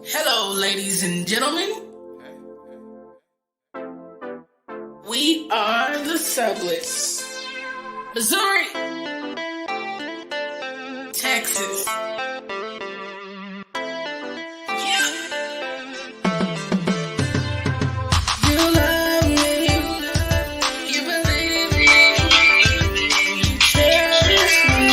Hello, ladies and gentlemen. We are the Subletts. Missouri, Texas. Yeah. You love me. You believe me. You cherish me.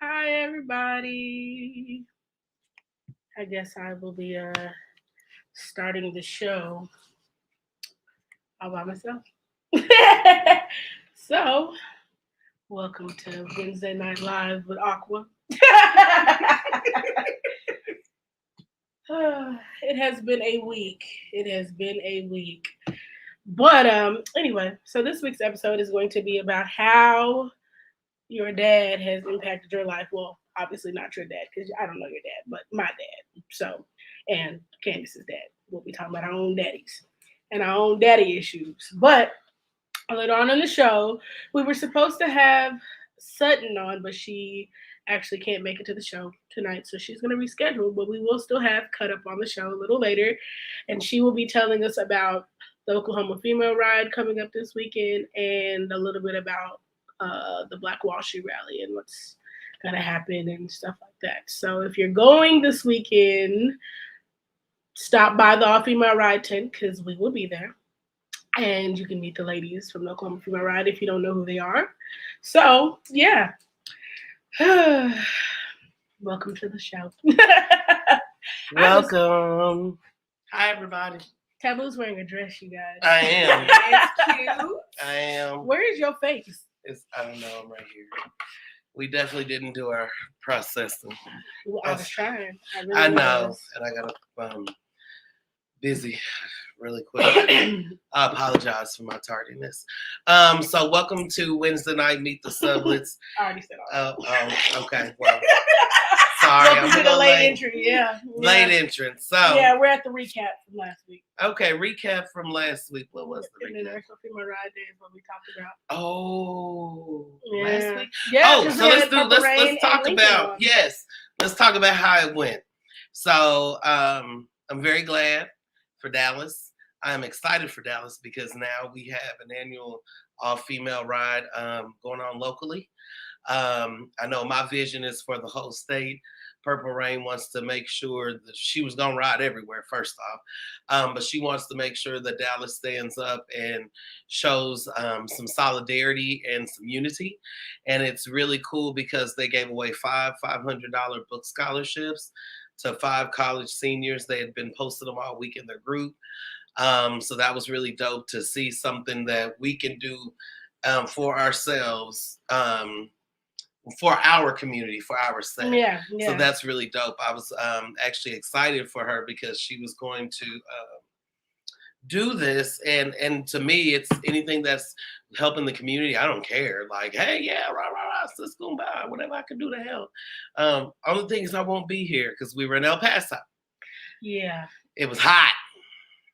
Hi, everybody. I guess I will be starting the show all by myself. So, welcome to Wednesday Night Live with Aqua. It has been a week. But anyway, so this week's episode is going to be about how your dad has impacted your life. Well, obviously not your dad, because I don't know your dad, but my dad. So, and Candace's dad. We'll be talking about our own daddies and our own daddy issues. But later on in the show, we were supposed to have Sutton on, but she actually can't make it to the show tonight, so she's going to reschedule. But we will still have Cut Up on the show a little later, and she will be telling us about the Oklahoma Female Ride coming up this weekend and a little bit about the Black Wall Street Rally and what's going to happen and stuff like that. So if you're going this weekend, stop by the All Female Ride tent because we will be there. And you can meet the ladies from the Oklahoma Female Ride if you don't know who they are. So, yeah. Welcome to the show. Welcome. Hi, everybody. Taboo's wearing a dress, you guys. I am. It's cute. I am. Where is your face? I don't know. I'm right here. We definitely didn't do our processing. Well, I was trying. I know. And I got busy really quick. I apologize for my tardiness. So welcome to Wednesday Night Meet the Subletts. I already said all that. Oh, okay. Well, sorry. Welcome to the late entrance. Yeah. Late entrance. So yeah, we're at the recap from last week. Okay, recap from last week. What was the recap? International Female Ride Day is what we talked about. Oh, yeah. Last week? Yeah. So let's talk about how it went. So I'm very glad for Dallas. I'm excited for Dallas because now we have an annual all-female ride going on locally. I know my vision is for the whole state. Purple Rain wants to make sure that she was going to ride everywhere, first off. But she wants to make sure that Dallas stands up and shows some solidarity and some unity. And it's really cool because they gave away $500 book scholarships to 5 college seniors. They had been posting them all week in their group. So that was really dope to see something that we can do for ourselves. For our community, for ourselves. Yeah. So that's really dope. I was actually excited for her because she was going to do this. And to me, it's anything that's helping the community. I don't care. Like, hey, yeah, let's go by. Whatever I can do to help. Only thing is I won't be here because we were in El Paso. Yeah. It was hot.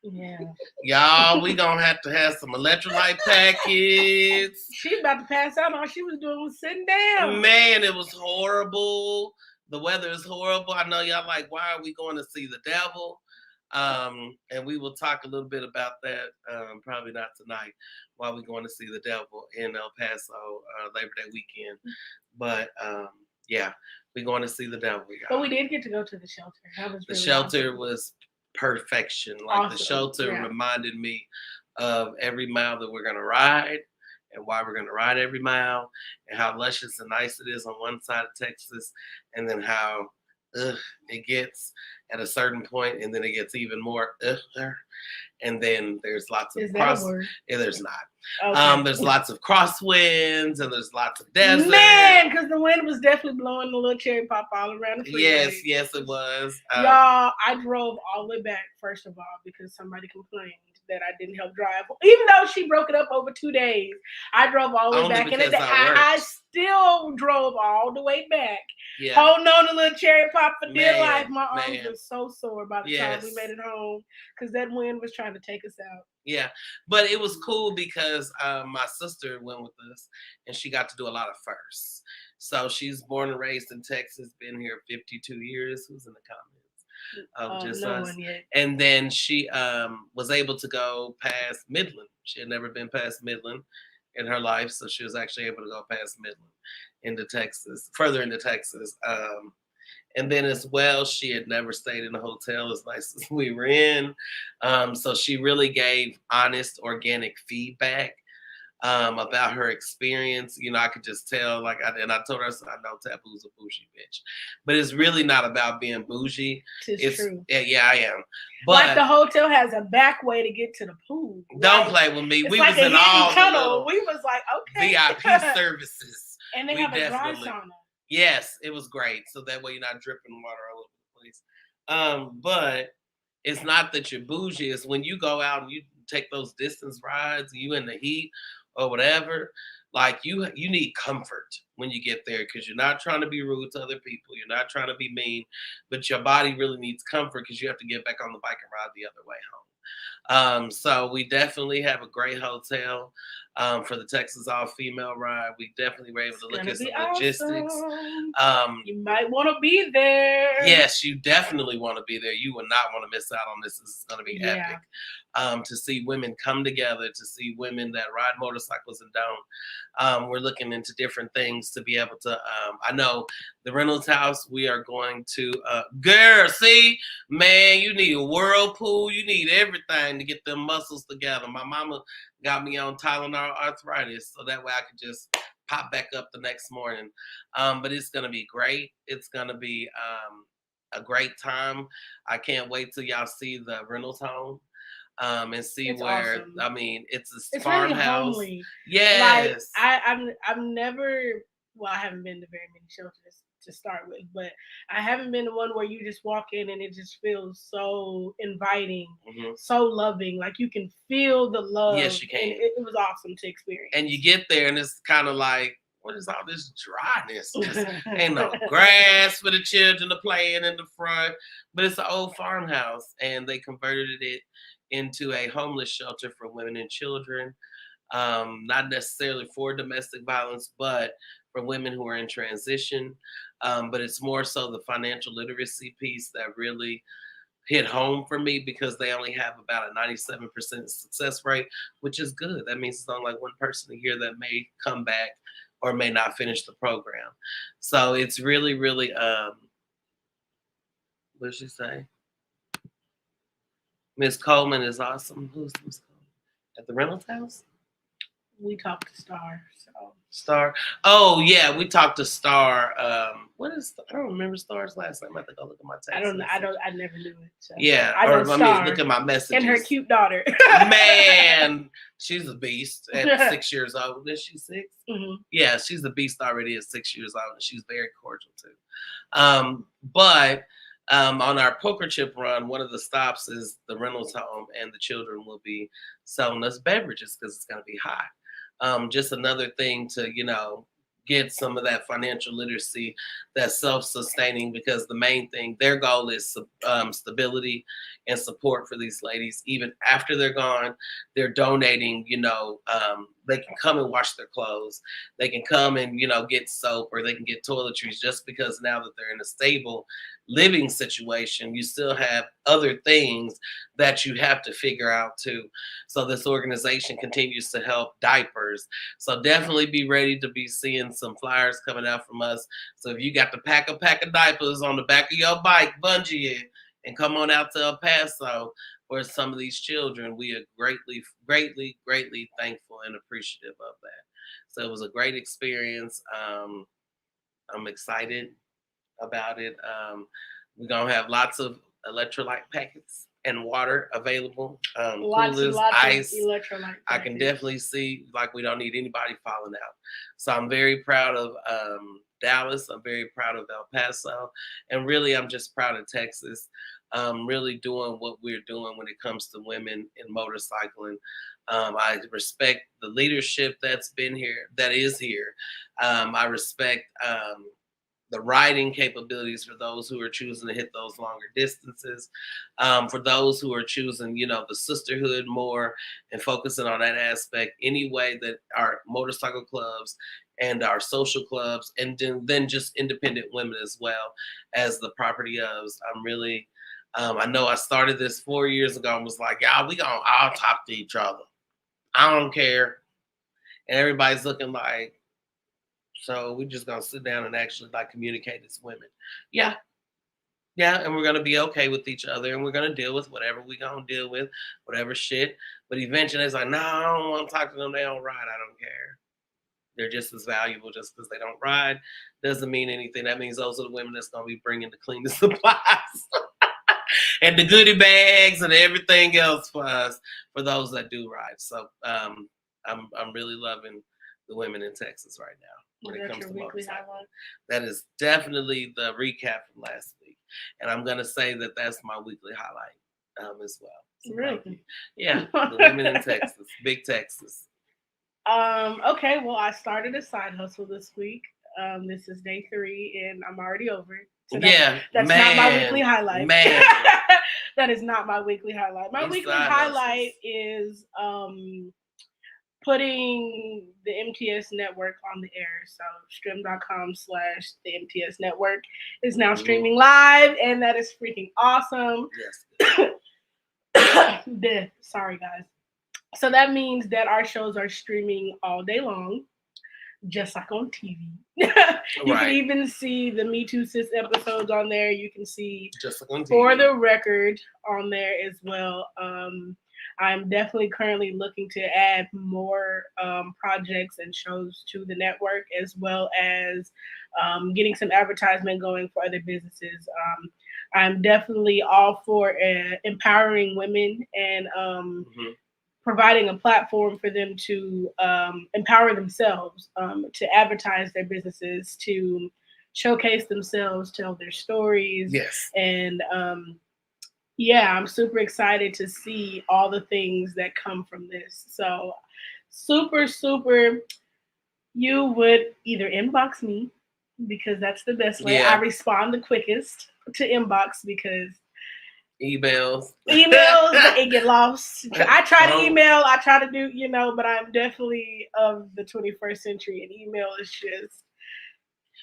Yeah. Y'all, we gonna have to have some electrolyte packets. She's about to pass out. All she was doing was sitting down. Man, it was horrible. The weather is horrible. I know y'all like, why are we going to see the devil? And we will talk a little bit about that, probably not tonight, why we're going to see the devil in El Paso Labor Day weekend. But yeah, we're going to see the devil. But we did get to go to the shelter. That was really the shelter awesome. Was perfection. Like awesome. The shelter reminded me of every mile that we're going to ride and why we're going to ride every mile and how luscious and nice it is on one side of Texas and then how it gets at a certain point and then it gets even more and then there's lots of there's not. Okay. There's lots of crosswinds and there's lots of desert. Man, because the wind was definitely blowing the little cherry pop all around the freeway. Yes, it was. Y'all, I drove all the way back, first of all, because somebody complained that I didn't help drive. Even though she broke it up over 2 days, I drove all the way Only back. And because I still drove all the way back. Yeah. Holding on to little cherry pop for dear life. My arms Man. were so sore by the time we made it home because that wind was trying to take us out. Yeah, but it was cool because my sister went with us and she got to do a lot of firsts. So she's born and raised in Texas, been here 52 years. Who's in the comments? Just No us. one yet. And then she was able to go past Midland. She had never been past Midland in her life, so she was actually able to go past Midland into Texas, further into Texas. And then as well, she had never stayed in a hotel as nice as we were in. So she really gave honest, organic feedback about her experience. You know, I could just tell, I told her, I know Taboo's a bougie bitch. But it's really not about being bougie. It's true. Yeah, I am. But like the hotel has a back way to get to the pool. Don't play with me. We like was in all tunnel. We was like, okay. VIP services. And they have a dry sauna. Yes, it was great. So that way you're not dripping water all over the place. But it's not that you're bougie. It's when you go out and you take those distance rides, you in the heat or whatever, like you need comfort when you get there because you're not trying to be rude to other people. You're not trying to be mean, but your body really needs comfort because you have to get back on the bike and ride the other way home. So we definitely have a great hotel for the Texas all-female ride. We definitely were able to look at some logistics. You might want to be there. Yes, you definitely want to be there. You will not want to miss out on this. This is going to be epic. To see women come together, to see women that ride motorcycles and don't. We're looking into different things to be able to. I know the Reynolds house, we are going to. Girl, see, man, you need a whirlpool. You need everything to get them muscles together. My mama got me on Tylenol arthritis, so that way I could just pop back up the next morning. But it's going to be great. It's going to be a great time. I can't wait till y'all see the Reynolds home. And see it's where awesome. I mean it's a farmhouse. Really yes. Like I've never I haven't been to very many shelters to start with, but I haven't been to one where you just walk in and it just feels so inviting, so loving. Like you can feel the love. Yes, you can. And it was awesome to experience. And you get there and it's kind of like, what is all this dryness? Ain't no grass for the children to play in the front, but it's an old farmhouse and they converted it into a homeless shelter for women and children, not necessarily for domestic violence, but for women who are in transition. But it's more so the financial literacy piece that really hit home for me because they only have about a 97% success rate, which is good. That means it's only like one person a year that may come back or may not finish the program. So it's really, really, what did she say? Miss Coleman is awesome. Who's Miss Coleman? At the Reynolds house? We talked to Star. So Star. Oh yeah, we talked to Star. What is? I don't remember Star's last name. I have to go look at my text. I never knew it. So. Yeah, let me look at my messages. And her cute daughter. Man, she's a beast at 6 years old. Is she 6? Mm-hmm. Yeah, she's a beast already at 6 years old, and she's very cordial too. But on our poker chip run, one of the stops is the Reynolds home, and the children will be selling us beverages because it's going to be hot. Just another thing to, get some of that financial literacy, that self-sustaining, because the main thing, their goal is stability and support for these ladies. Even after they're gone, they're donating, they can come and wash their clothes. They can come and, get soap, or they can get toiletries, just because now that they're in a stable living situation, you still have other things that you have to figure out too. So this organization continues to help diapers. So definitely be ready to be seeing some flyers coming out from us. So if you got to pack a pack of diapers on the back of your bike, bungee it, and come on out to El Paso for some of these children, we are greatly, greatly, greatly thankful and appreciative of that. So it was a great experience. I'm excited about it. We're gonna have lots of electrolyte packets and water available. Lots ice. Of electrolyte. I can definitely see, like, we don't need anybody falling out. So I'm very proud of Dallas. I'm very proud of El Paso, and really, I'm just proud of Texas. really doing what we're doing when it comes to women in motorcycling. I respect the leadership that's been here, that is here. I respect the riding capabilities for those who are choosing to hit those longer distances. For those who are choosing, the sisterhood more and focusing on that aspect, any way that our motorcycle clubs and our social clubs, and then just independent women as well as the property of. I'm really, I know I started this 4 years ago and was like, y'all, we gonna all talk to each other. I don't care. And everybody's looking like, so we're just gonna sit down and actually like communicate as women. Yeah, yeah, and we're gonna be okay with each other, and we're gonna deal with whatever we're gonna deal with, whatever shit. But eventually, it's like, no, I don't want to talk to them. They don't ride. I don't care. They're just as valuable just because they don't ride. Doesn't mean anything. That means those are the women that's gonna be bringing the cleanest supplies and the goodie bags and everything else for us, for those that do ride. So I'm really loving the women in Texas right now when it comes to motorcycling. That is definitely the recap from last week, and I'm gonna say that that's my weekly highlight as well. So really? Yeah, the women in Texas, big Texas. Okay, well, I started a side hustle this week. This is day 3, and I'm already over it. So that's not my weekly highlight. Man, that is not my weekly highlight. My weekly highlight is putting the MTS network on the air. So stream.com/the MTS network is now streaming live, and that is freaking awesome. Yes. Sorry, guys. So that means that our shows are streaming all day long, just like on TV. You can even see the Me Too Sis episodes on there. You can see just like on TV. For the Record on there as well. I'm definitely currently looking to add more projects and shows to the network, as well as getting some advertisement going for other businesses. I'm definitely all for empowering women and providing a platform for them to empower themselves, to advertise their businesses, to showcase themselves, tell their stories. Yes. And yeah, I'm super excited to see all the things that come from this. So super, you would either inbox me, because that's the best way. Yeah. I respond the quickest to inbox, because emails it get lost. I try to email, I try to do, but I'm definitely of the 21st century, and email is just,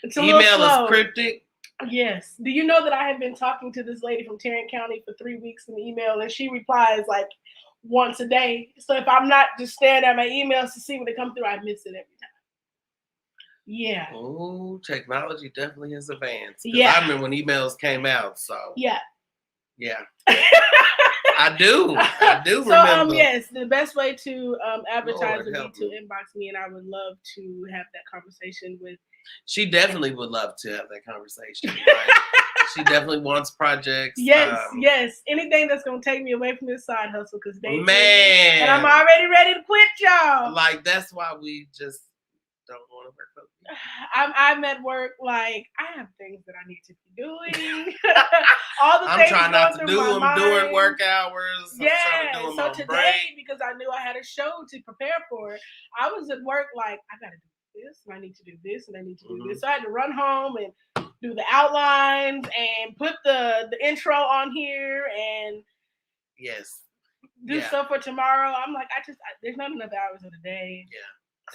it's a little slow. Is cryptic. Yes. Do you know that I have been talking to this lady from Tarrant County for 3 weeks in email, and she replies like once a day. So if I'm not just staring at my emails to see when they come through, I miss it every time. Yeah. Oh, technology definitely has advanced. Yeah. I remember when emails came out. So yeah. I do so, remember. Yes, the best way to advertise would be to inbox me, and I would love to have that conversation with. She definitely would love to have that conversation. Right? She definitely wants projects. Yes. Anything that's gonna take me away from this side hustle, because man, and I'm already ready to quit, y'all. Like, that's why we just don't want to work with you. I'm at work, like, I have things that I need to be doing. All the I'm things trying not to do them during work hours. Yeah. So today, because I knew I had a show to prepare for, I was at work like, I gotta do this, and I need to do this, and I need to do this. So I had to run home and do the outlines and put the intro on here and do stuff for tomorrow. I'm like, there's not enough hours in the day. Yeah.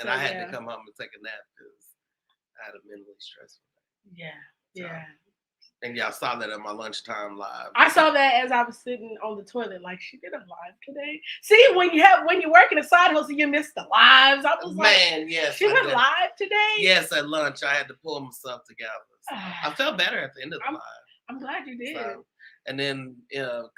And I had to come home and take a nap because I had a mentally stressful day. Yeah. And y'all saw that at my lunchtime live. I saw that as I was sitting on the toilet, like, she did a live today. See, when you work in a side hustle, you miss the lives. I was yes, she went live today. Yes, at lunch I had to pull myself together. So I felt better at the end of the live. I'm glad you did. So, and then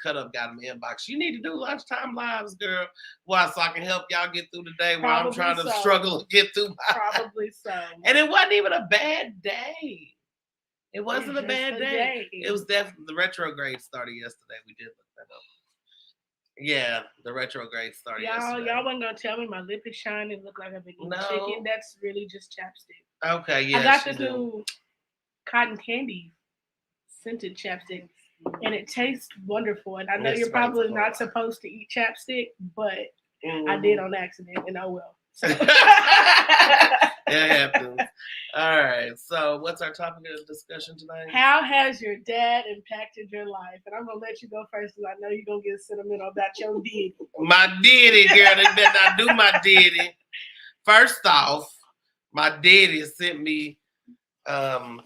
Cut Up got in the inbox. You need to do lunchtime lives, girl. Why? So I can help y'all get through the day while I'm trying to struggle to get through. Probably so. And it wasn't even a bad day. It wasn't a bad day. It was definitely the retrograde started yesterday. We did look that up. Yeah, the retrograde started yesterday. Y'all wasn't gonna tell me my lip is shining, look like I've been eating chicken. That's really just chapstick. Okay, yeah. I got this new cotton candy scented chapstick. and it tastes wonderful. And I know It's you're probably right not for supposed to eat chapstick, but Mm-hmm. I did on accident, and oh well. So. It happens. All right. So, what's our topic of discussion tonight? How has your dad impacted your life? And I'm gonna let you go first, because I know you're gonna get sentimental about your daddy. My daddy, girl. They better not do my daddy. First off, my daddy sent me some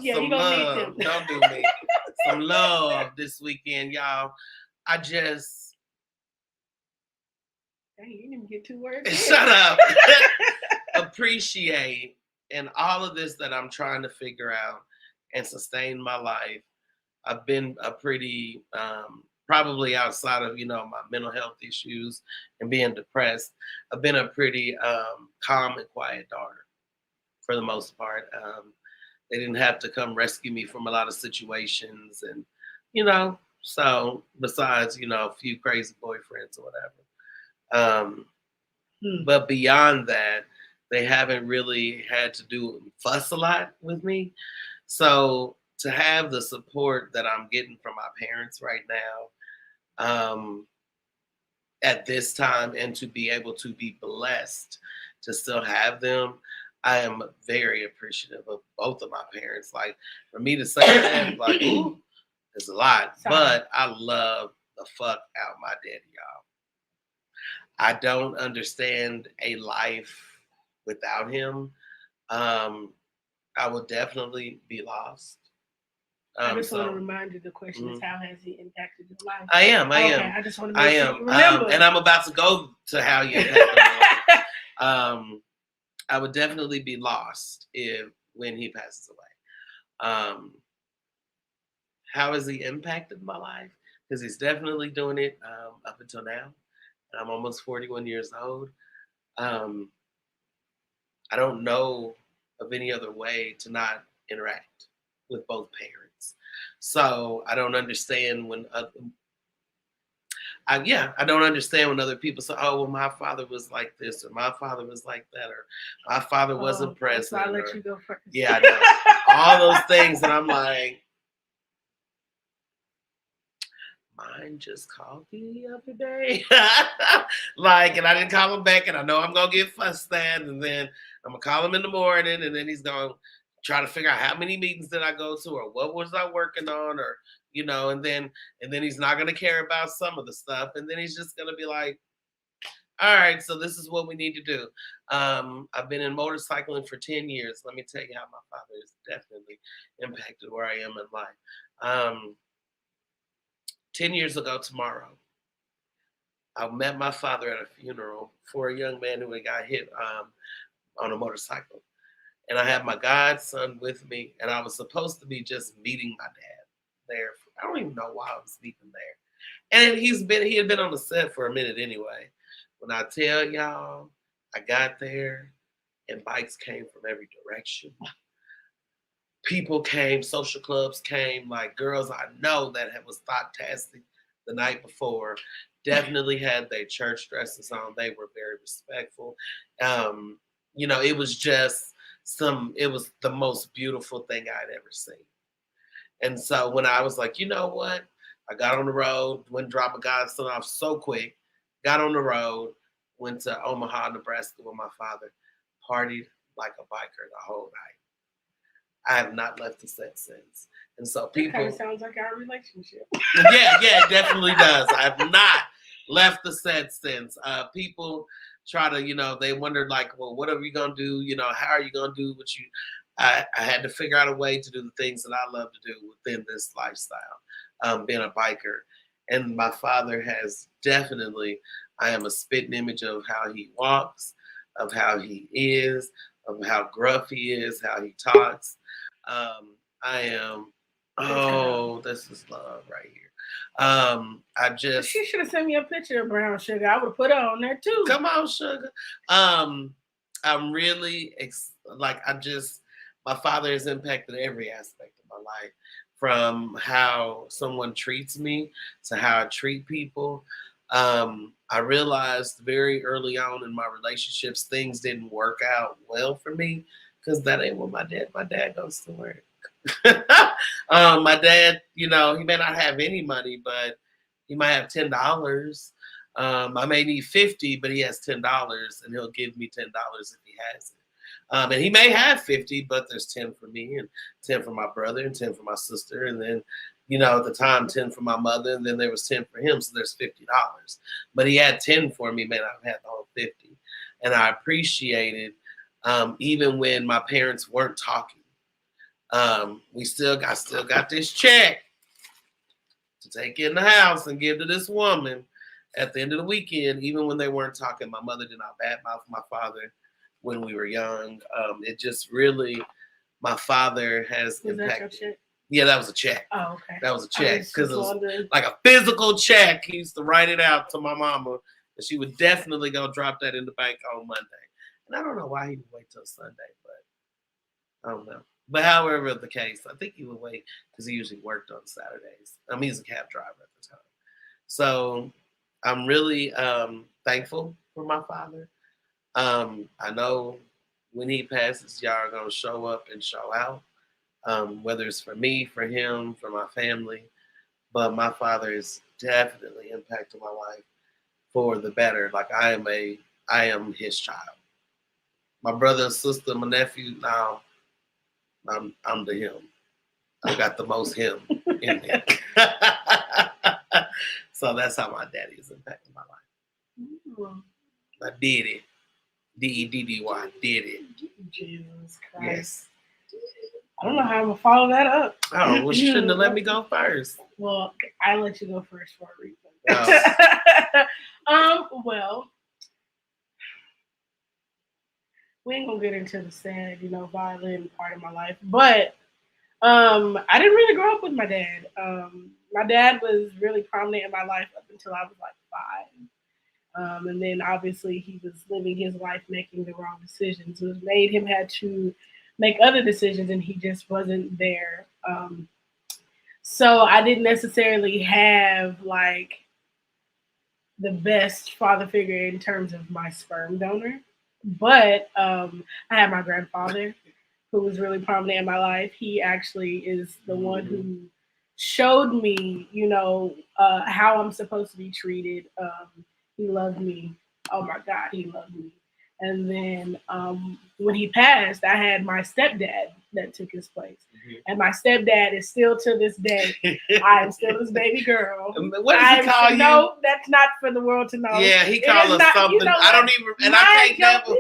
love. Don't do me. Some love this weekend, y'all. I just Dang, you didn't even get 2 words. Shut up. Appreciate and all of this that I'm trying to figure out and sustain my life. I've been a pretty probably outside of my mental health issues and being depressed. I've been a pretty calm and quiet daughter for the most part. They didn't have to come rescue me from a lot of situations, and so besides a few crazy boyfriends or whatever. But beyond that, they haven't really had to do fuss a lot with me. So to have the support that I'm getting from my parents right now, at this time, and to be able to be blessed to still have them, I am very appreciative of both of my parents. Like, for me to say that, like, ooh, it's a lot. Sorry. But I love the fuck out my daddy, y'all. I don't understand a life without him. I would definitely be lost. I just want to remind you, the question is, how has he impacted your life? I am. I just want to make sure you remember. And I'm about to go to how he impacted my life. I would definitely be lost when he passes away. How has he impacted my life? Because he's definitely doing it up until now. I'm almost 41 years old. I don't know of any other way to not interact with both parents. So I don't understand when I don't understand when other people say, "Oh, well, my father was like this, or my father was like that, or my father wasn't present." So I'll let you go first. Yeah, I know. All those things, and I'm like, mine just called me the other day. And I didn't call him back, and I know I'm gonna get fussed at, and then I'm gonna call him in the morning, and then he's gonna try to figure out how many meetings did I go to, or what was I working on, or and then he's not gonna care about some of the stuff, and then he's just gonna be like, all right, so this is what we need to do. I've been in motorcycling for 10 years. Let me tell you how my father has definitely impacted where I am in life. 10 years ago tomorrow, I met my father at a funeral for a young man who had got hit on a motorcycle. And I had my godson with me, and I was supposed to be just meeting my dad there. I don't even know why I was meeting there. And he had been on the set for a minute anyway. When I tell y'all, I got there, and bikes came from every direction. People came, social clubs came, like girls I know that was thought-tastic the night before, definitely had their church dresses on. They were very respectful. It was just it was the most beautiful thing I'd ever seen. And so when I was like, you know what? I got on the road, went and dropped my godson off so quick, got on the road, went to Omaha, Nebraska with my father, partied like a biker the whole night. I have not left the set since. And so people... That kind of sounds like our relationship. Yeah, it definitely does. I have not left the set since. People try to, they wondered like, well, what are we going to do? How are you going to do what you... I had to figure out a way to do the things that I love to do within this lifestyle, being a biker. And my father has definitely... I am a spitting image of how he walks, of how he is, of how gruff he is, how he talks. I am... Oh, this is love right here. She should have sent me a picture of brown sugar. I would have put her on there too. Come on, sugar. I'm really my father has impacted every aspect of my life, from how someone treats me to how I treat people. I realized very early on in my relationships, things didn't work out well for me because that ain't what my dad goes to work. My dad, he may not have any money, but he might have $10. I may need 50, but he has $10, and he'll give me $10 if he has it. And he may have 50, but there's 10 for me, and 10 for my brother, and 10 for my sister, and then, at the time, 10 for my mother, and then there was 10 for him, so there's $50. But he had 10 for me, man. I've had the whole 50, and I appreciate it, even when my parents weren't talking. I still got this check to take in the house and give to this woman at the end of the weekend, even when they weren't talking. My mother did not badmouth my father when we were young. It just really, my father has Was impacted. That your check? Yeah, that was a check. Oh, okay. That was a check because it was wondering. like a physical check. He used to write it out to my mama, and she would definitely go drop that in the bank on Monday. And I don't know why he would wait till Sunday, but I don't know. But however the case, I think he would wait because he usually worked on Saturdays. He's a cab driver at the time. So I'm really thankful for my father. I know when he passes, y'all are going to show up and show out, whether it's for me, for him, for my family. But my father is definitely impacted my life for the better. Like I am his child. My brother and sister, my nephew, now I'm the him. I got the most him in there. So that's how my daddy is impacting my life. Ooh. I did it. D-E-D-D-Y, did it. Jesus Christ. Yes. I don't know how I'm going to follow that up. Oh, well, you shouldn't have let me go first. Well, I let you go first for a reason. Oh. Well, we ain't gonna get into the sad, violent part of my life, but I didn't really grow up with my dad. My dad was really prominent in my life up until I was like 5. And then obviously he was living his life making the wrong decisions, which made him had to make other decisions, and he just wasn't there. So I didn't necessarily have like the best father figure in terms of my sperm donor. But I had my grandfather who was really prominent in my life. He actually is the one who showed me, how I'm supposed to be treated. He loved me. Oh my God, he loved me. And then when he passed, I had my stepdad that took his place. Mm-hmm. And my stepdad is still to this day. I am still his baby girl. What does he call you? No, that's not for the world to know. Yeah, he calls us something. I don't even, and I can't never,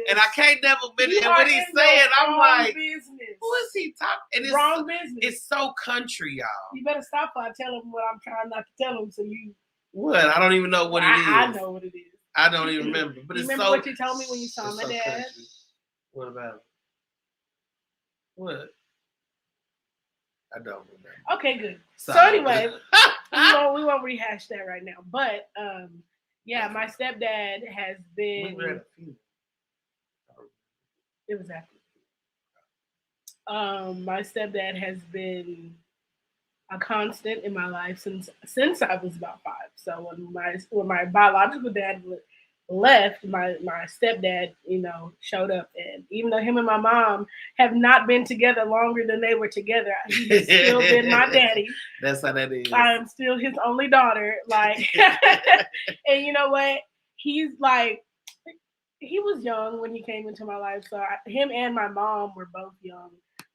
and I can't never. And what he's saying, I'm like, business. Who is he talking? And it's wrong business. It's so country, y'all. You better stop before I tell him what I'm trying not to tell him. So you. What? I don't even know what it is. I know what it is. I don't even remember. But you it's remember so. What you told me when you saw my dad? Country. What about it? What? I don't remember. Okay, good. So anyway, we won't rehash that right now. But yeah, my stepdad has been. We were at a funeral. It was after. My stepdad has been a constant in my life since I was about 5. So when my biological dad left, my stepdad, showed up, and even though him and my mom have not been together longer than they were together, he has still been my daddy. That's how that is. I am still his only daughter, like, and you know what? He's like, he was young when he came into my life, so him and my mom were both young,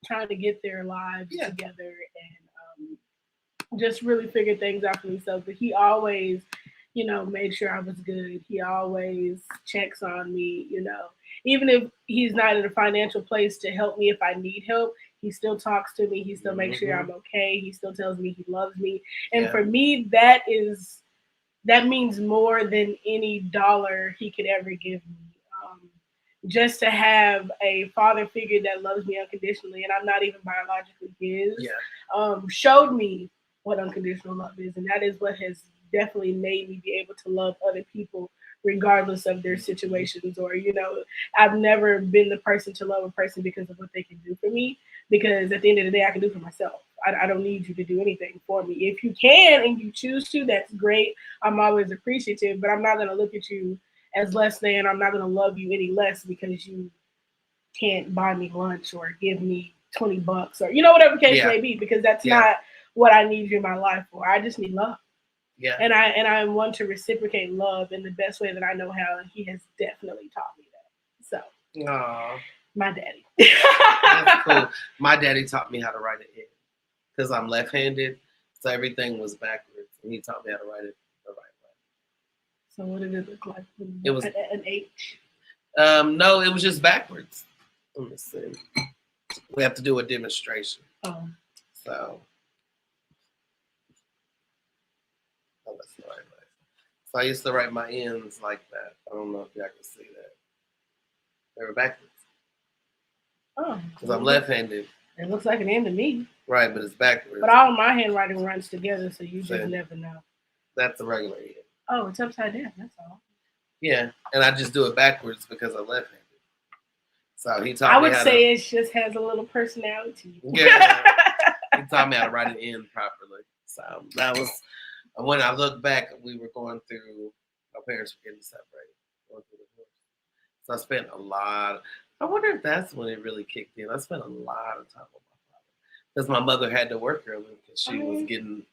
trying to get their lives together and just really figure things out for themselves. But he always, made sure I was good. He always checks on me, even if he's not in a financial place to help me if I need help, he still talks to me. He still makes sure I'm okay. He still tells me he loves me. And for me, that means more than any dollar he could ever give me. Just to have a father figure that loves me unconditionally, and I'm not even biologically his, showed me what unconditional love is. And that is what has definitely made me be able to love other people regardless of their situations. Or, I've never been the person to love a person because of what they can do for me, because at the end of the day, I can do for myself. I don't need you to do anything for me. If you can and you choose to, that's great. I'm always appreciative, but I'm not going to look at you as less than. I'm not going to love you any less because you can't buy me lunch or give me $20 or whatever case may be, because that's not what I need you in my life for. I just need love. Yeah. And I want to reciprocate love in the best way that I know how, and he has definitely taught me that. So Aww. My daddy. That's cool. My daddy taught me how to write an N because I'm left-handed, so everything was backwards, and he taught me how to write it the right way. So what did it look like? It was an H. No, it was just backwards. Let me see. We have to do a demonstration. Oh. So that's the right way. So I used to write my N's like that. I don't know if y'all can see that. They were backwards. Oh. Because I'm left-handed. It looks like an N to me. Right, but it's backwards. But all of my handwriting runs together, so you just never know. That's the regular N. Oh, it's upside down. That's all. Yeah, and I just do it backwards because I'm left-handed. So he taught me I would say it just has a little personality. Yeah. He taught me how to write an N properly. So that was, when I look back, we were going through, my parents were getting separated. Going through divorce. So I spent a lot. I wonder if that's when it really kicked in. I spent a lot of time with my father because my mother had to work early because she was getting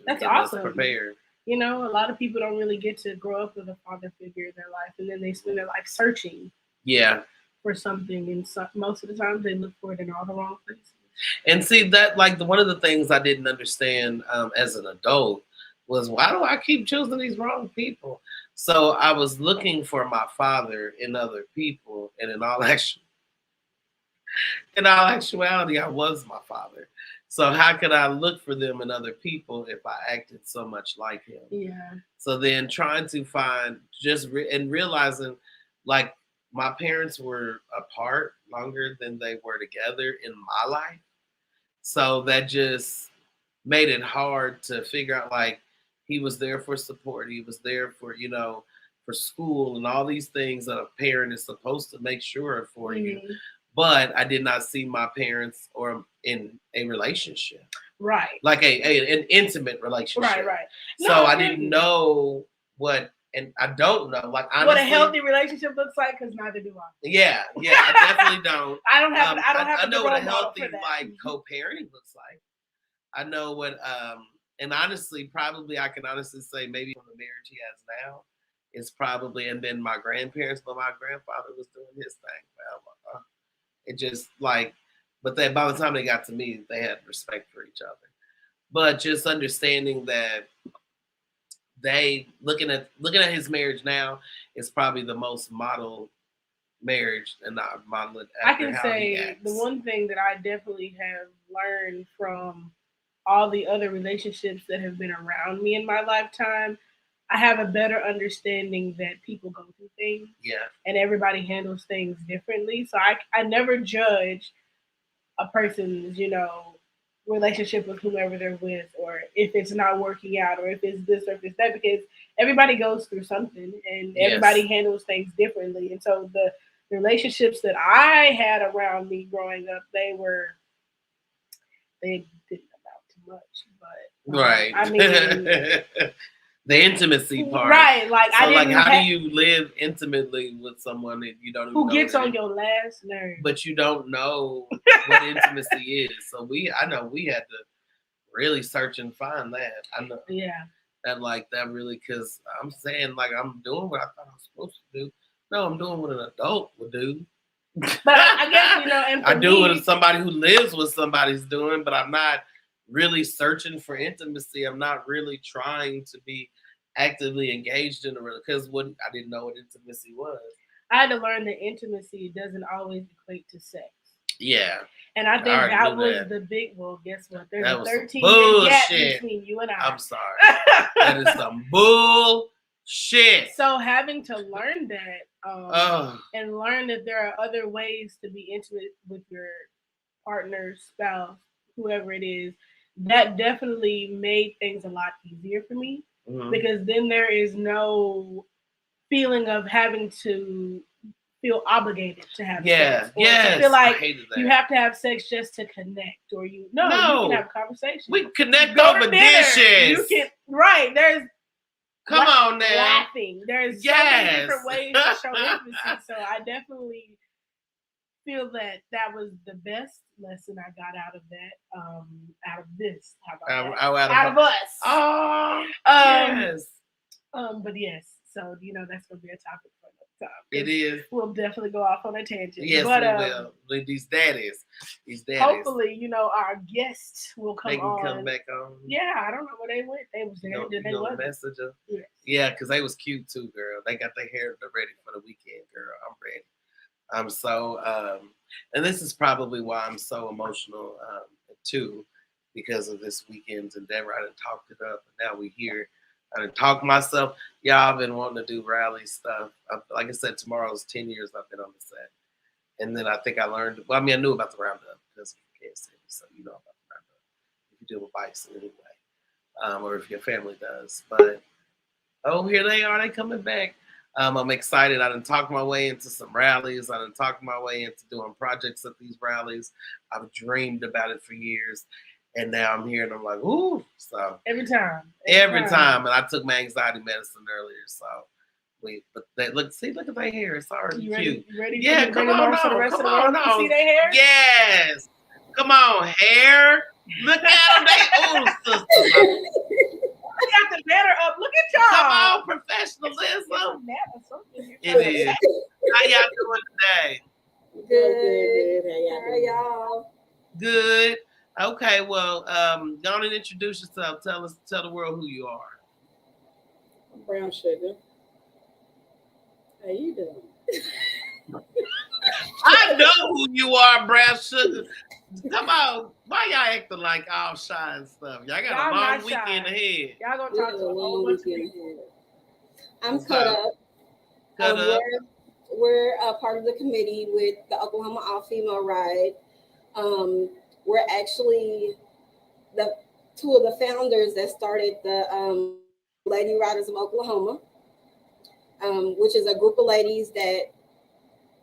awesome. us prepared. A lot of people don't really get to grow up with a father figure in their life, and then they spend their life searching. Yeah. For something, and most of the time they look for it in all the wrong places. And see that, like, one of the things I didn't understand as an adult was, why do I keep choosing these wrong people? So I was looking for my father in other people, and in all actuality, I was my father. So how could I look for them in other people if I acted so much like him? Yeah. So then trying to find and realizing, like, my parents were apart longer than they were together in my life. So that just made it hard to figure out, like, he was there for support. He was there for, for school and all these things that a parent is supposed to make sure for you. But I did not see my parents or in a relationship. Right. Like an intimate relationship. Right. So I didn't know what, and I don't know, like, honestly, what a healthy relationship looks like, because neither do I. Yeah, I definitely don't. I don't have. I know what a healthy, like, co-parenting looks like. I know what, and honestly, probably I can honestly say maybe from the marriage he has now is probably, and then my grandparents, but my grandfather was doing his thing. Well, it just like, but then by the time they got to me, they had respect for each other. But just understanding that. They looking at his marriage now is probably the most model marriage, and not model it after I can say the one thing that I definitely have learned from all the other relationships that have been around me in my lifetime, I have a better understanding that people go through things. Yeah. And everybody handles things differently. So I never judge a person's, relationship with whomever they're with, or if it's not working out, or if it's this or if it's that, because everybody goes through something and everybody handles things differently. And so the relationships that I had around me growing up, they didn't amount to much, but right. I mean, the intimacy part, right? Like, so, how do you live intimately with someone that you don't even who gets on your last nerve, but you don't know what intimacy is? So I know we had to really search and find that. I know, that really, because I'm saying, like, I'm doing what I thought I was supposed to do. No, I'm doing what an adult would do. But I guess, and I do what somebody who lives with somebody's doing, but I'm not really searching for intimacy. I'm not really trying to be actively engaged in a relationship, because I didn't know what intimacy was. I had to learn that intimacy doesn't always equate to sex. Yeah. And I think that was the big, well, guess what? There's a 13-year gap between you and I. I'm sorry. That is some bullshit. So having to learn that, and learn that there are other ways to be intimate with your partner, spouse, whoever it is, that definitely made things a lot easier for me. Mm-hmm. Because then there is no feeling of having to feel obligated to have sex. Or to feel like you have to have sex just to connect, or you can have a conversation. We connect over dishes. You can, right. There's come on now. Laughing. There's so many different ways to show intimacy. So I definitely feel that that was the best lesson I got out of that. Out of this, how about that? Out of us. Oh, Um, yes. but yes, so that's gonna be a topic for another time. It is. We'll definitely go off on a tangent. Yes, but, we will. These daddies. Hopefully, our guests will come they can on. come back on. Yeah, I don't know where they went. They was there. Did they wasn't? Message them? Yes. Yeah, because they was cute too, girl. They got their hair ready for the weekend, girl. I'm ready. I'm so, and this is probably why I'm so emotional too, because of this weekend's endeavor. I done talked it up, and now we here. I done talked myself. Y'all, I've been wanting to do rally stuff. Like I said, tomorrow's 10 years I've been on the set. And then I think I learned, well, I mean, I knew about the roundup because of Kansas City, so you know about the roundup. If you deal with bikes in any way, or if your family does. But, oh, here they are. They coming back. I'm excited. I done talked my way into some rallies. I done talked my way into doing projects at these rallies. I've dreamed about it for years. And now I'm here and I'm like, ooh. So every time. And I took my anxiety medicine earlier. So but they look at their hair. It's already cute. You ready? Yeah, come on for the rest of the on. world to see their hair? Yes. Come on, hair. Look at them. They sisters. I got the banner up. Look at y'all. Come on, professionalism. It is. How y'all doing today? Good. How y'all? Good. Okay, well, go on and introduce yourself. Tell the world who you are. Brown Sugar. How you doing? I know who you are, Brown Sugar. Come on. Why y'all acting like all shy and stuff? Y'all got a long weekend ahead. Y'all gonna talk to a whole bunch of people. I'm cut up. Cut up. We're a part of the committee with the Oklahoma All-Female Ride. We're actually the two of the founders that started the Lady Riders of Oklahoma, which is a group of ladies that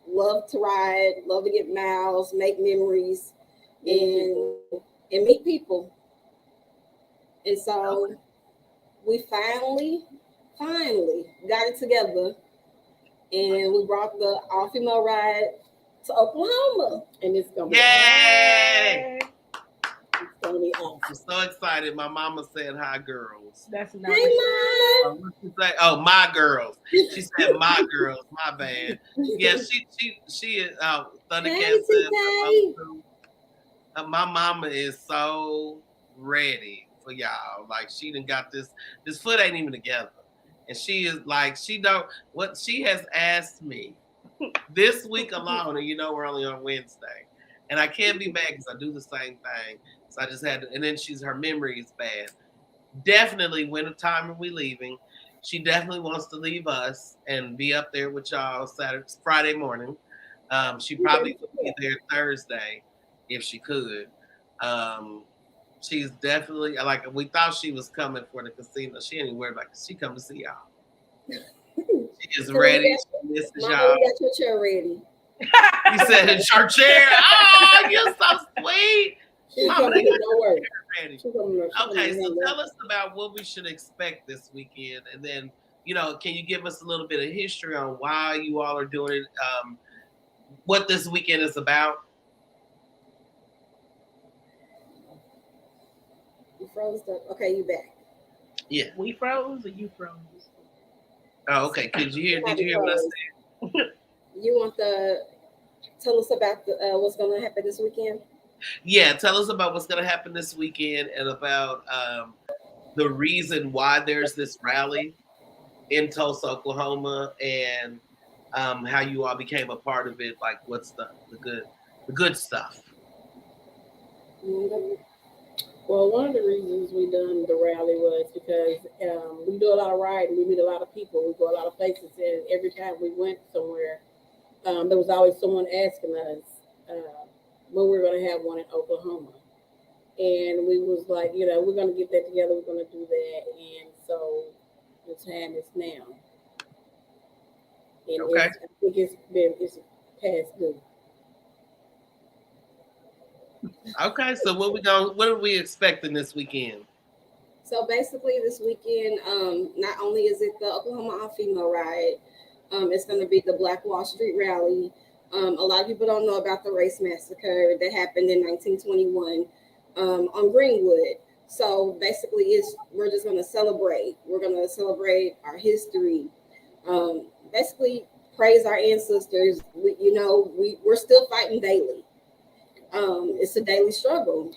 love to ride, love to get miles, make memories, and meet people. And so we finally got it together, and we brought the all-female ride to Oklahoma, and it's gonna be yay! It's gonna be awesome. I'm so excited. My mama said hi, girls. That's not. Hey, Mom. What she say? Oh, my girls. She said my girls. My bad. Yeah, she is. Thundercat said. My mama is so ready for y'all. Like she done got this. This foot ain't even together, and she is like what she has asked me this week alone. And we're only on Wednesday, and I can't be mad because I do the same thing. So I just had to. And then her memory is bad. Definitely, when time are we leaving? She definitely wants to leave us and be up there with y'all Friday morning. She probably would be there Thursday if she could. She's definitely we thought she was coming for the casino. She ain't worried about it. She come to see y'all. She is ready. She misses y'all. Mama, we got your chair ready. You said it's your chair. Oh, you're so sweet. Mama, they got your chair ready. Okay, so tell us about what we should expect this weekend, and then can you give us a little bit of history on why you all are doing it? What this weekend is about? You froze up. Okay, you back. Yeah. We froze or you froze? Oh, okay. Did you hear what I said? You want tell us about what's going to happen this weekend? Yeah, tell us about what's going to happen this weekend and about the reason why there's this rally in Tulsa, Oklahoma, and how you all became a part of it. Like, what's the good stuff? Well, one of the reasons we done the rally was because we do a lot of riding. We meet a lot of people. We go a lot of places, and every time we went somewhere, there was always someone asking us when we're going to have one in Oklahoma. And we was like, we're going to get that together. We're going to do that. And so the time is now. And okay. I think it's past due. Okay, so what are we expecting this weekend? So basically this weekend, not only is it the Oklahoma All-Female Ride, it's going to be the Black Wall Street Rally. A lot of people don't know about the race massacre that happened in 1921 on Greenwood. So basically, we're just going to celebrate. We're going to celebrate our history. Basically, praise our ancestors. We're still fighting daily. It's a daily struggle.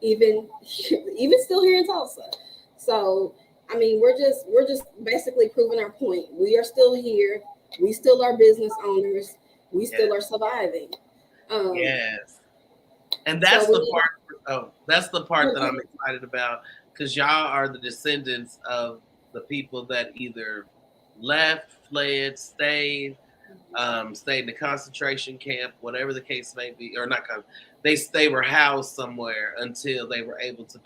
Even even still here in Tulsa. So I mean, we're just basically proving our point. We are still here. We still are business owners. We still are surviving. Yes. And So that's we the need. part. Oh, that's the part that I'm excited about because y'all are the descendants of the people that either left, fled, stayed in the concentration camp, whatever the case may be, or not. They were housed somewhere until they were able to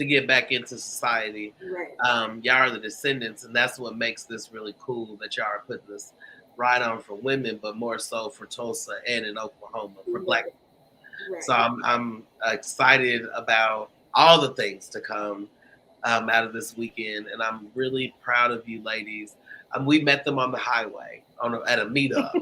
get back into society. Right. Y'all are the descendants, and that's what makes this really cool that y'all are putting this right on for women, but more so for Tulsa and in Oklahoma for Black people. Right. So I'm excited about all the things to come out of this weekend, and I'm really proud of you ladies. We met them on the highway at a meetup.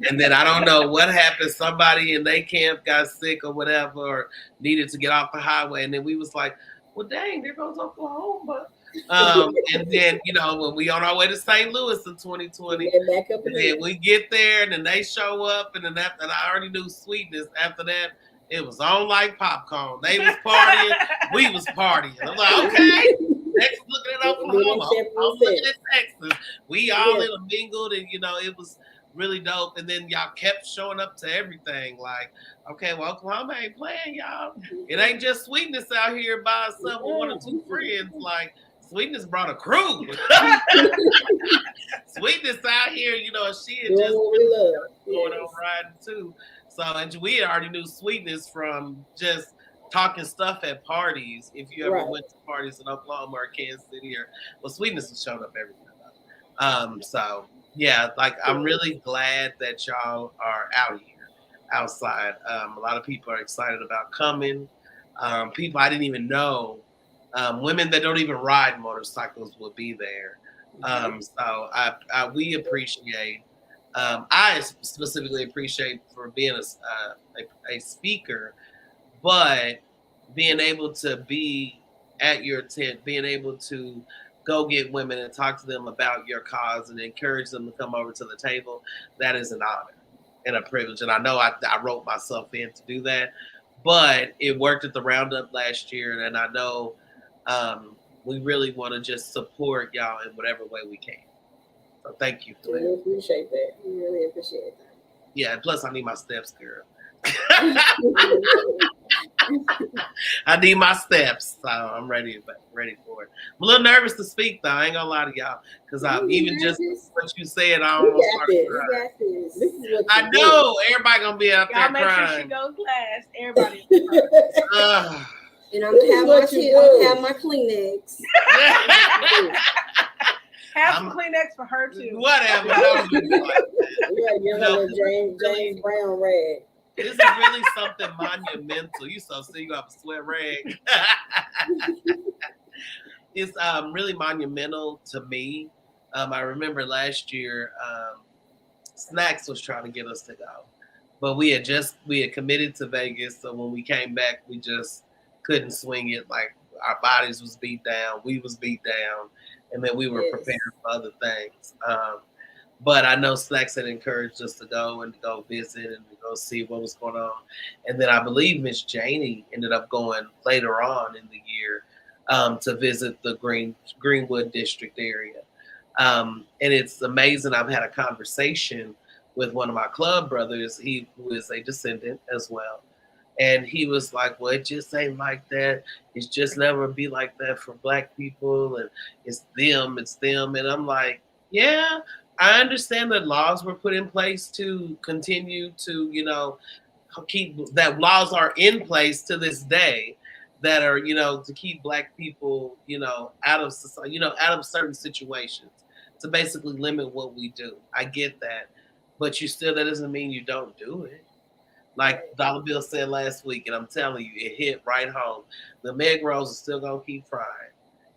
And then I don't know what happened. Somebody in their camp got sick or whatever, or needed to get off the highway. And then we was like, well, dang, there goes Oklahoma. And then, when we on our way to St. Louis in 2020, and then we get there and then they show up and then and I already knew Sweetness. After that, it was on like popcorn. They was partying, we was partying. I'm like, okay. Next, looking at Oklahoma, I'm looking at Texas. We all intermingled, and it was really dope. And then y'all kept showing up to everything. Like, okay, well, Oklahoma ain't playing, y'all. It ain't just Sweetness out here by herself with one or two friends. Like, Sweetness brought a crew. Sweetness out here, she had just going on riding too. So, and we already knew Sweetness from just talking stuff at parties. If you ever went to parties in Oklahoma or Kansas City, Sweetness has shown up everywhere. So yeah, like I'm really glad that y'all are out here, outside. A lot of people are excited about coming. People I didn't even know, women that don't even ride motorcycles will be there. So we appreciate. I specifically appreciate for being a speaker, but being able to be at your tent, being able to go get women and talk to them about your cause and encourage them to come over to the table, that is an honor and a privilege. And I know I wrote myself in to do that, but it worked at the Roundup last year. And I know we really want to just support y'all in whatever way we can. So thank you for that. We appreciate that. We really appreciate that. Yeah, plus I need my steps, girl. I need my steps, so I'm ready for it. I'm a little nervous to speak, though. I ain't gonna lie to y'all, because even just what you said, I almost started crying. I know everybody gonna be out there make crying. Sure she goes last. Everybody. And I'm gonna have my Kleenex. Have some Kleenex for her too. Whatever. James Brown rag. This is really something monumental. You so sick, you have a sweat rag. It's really monumental to me. I remember last year, Snacks was trying to get us to go, but we had committed to Vegas. So when we came back, we just couldn't swing it. Like our bodies was beat down, we was beat down, and then we were prepared for other things. But I know Snacks had encouraged us to go and to go visit and to go see what was going on. And then I believe Miss Janie ended up going later on in the year to visit the Greenwood district area. And it's amazing. I've had a conversation with one of my club brothers, who is a descendant as well. And he was like, well, it just ain't like that. It's just never be like that for Black people. And it's them. And I'm like, yeah. I understand that laws were put in place to continue to, keep that laws are in place to this day that are, to keep Black people, out of society, out of certain situations, to basically limit what we do. I get that, but that doesn't mean you don't do it. Like Dollar Bill said last week, and I'm telling you, it hit right home. The Negroes are still gonna keep frying.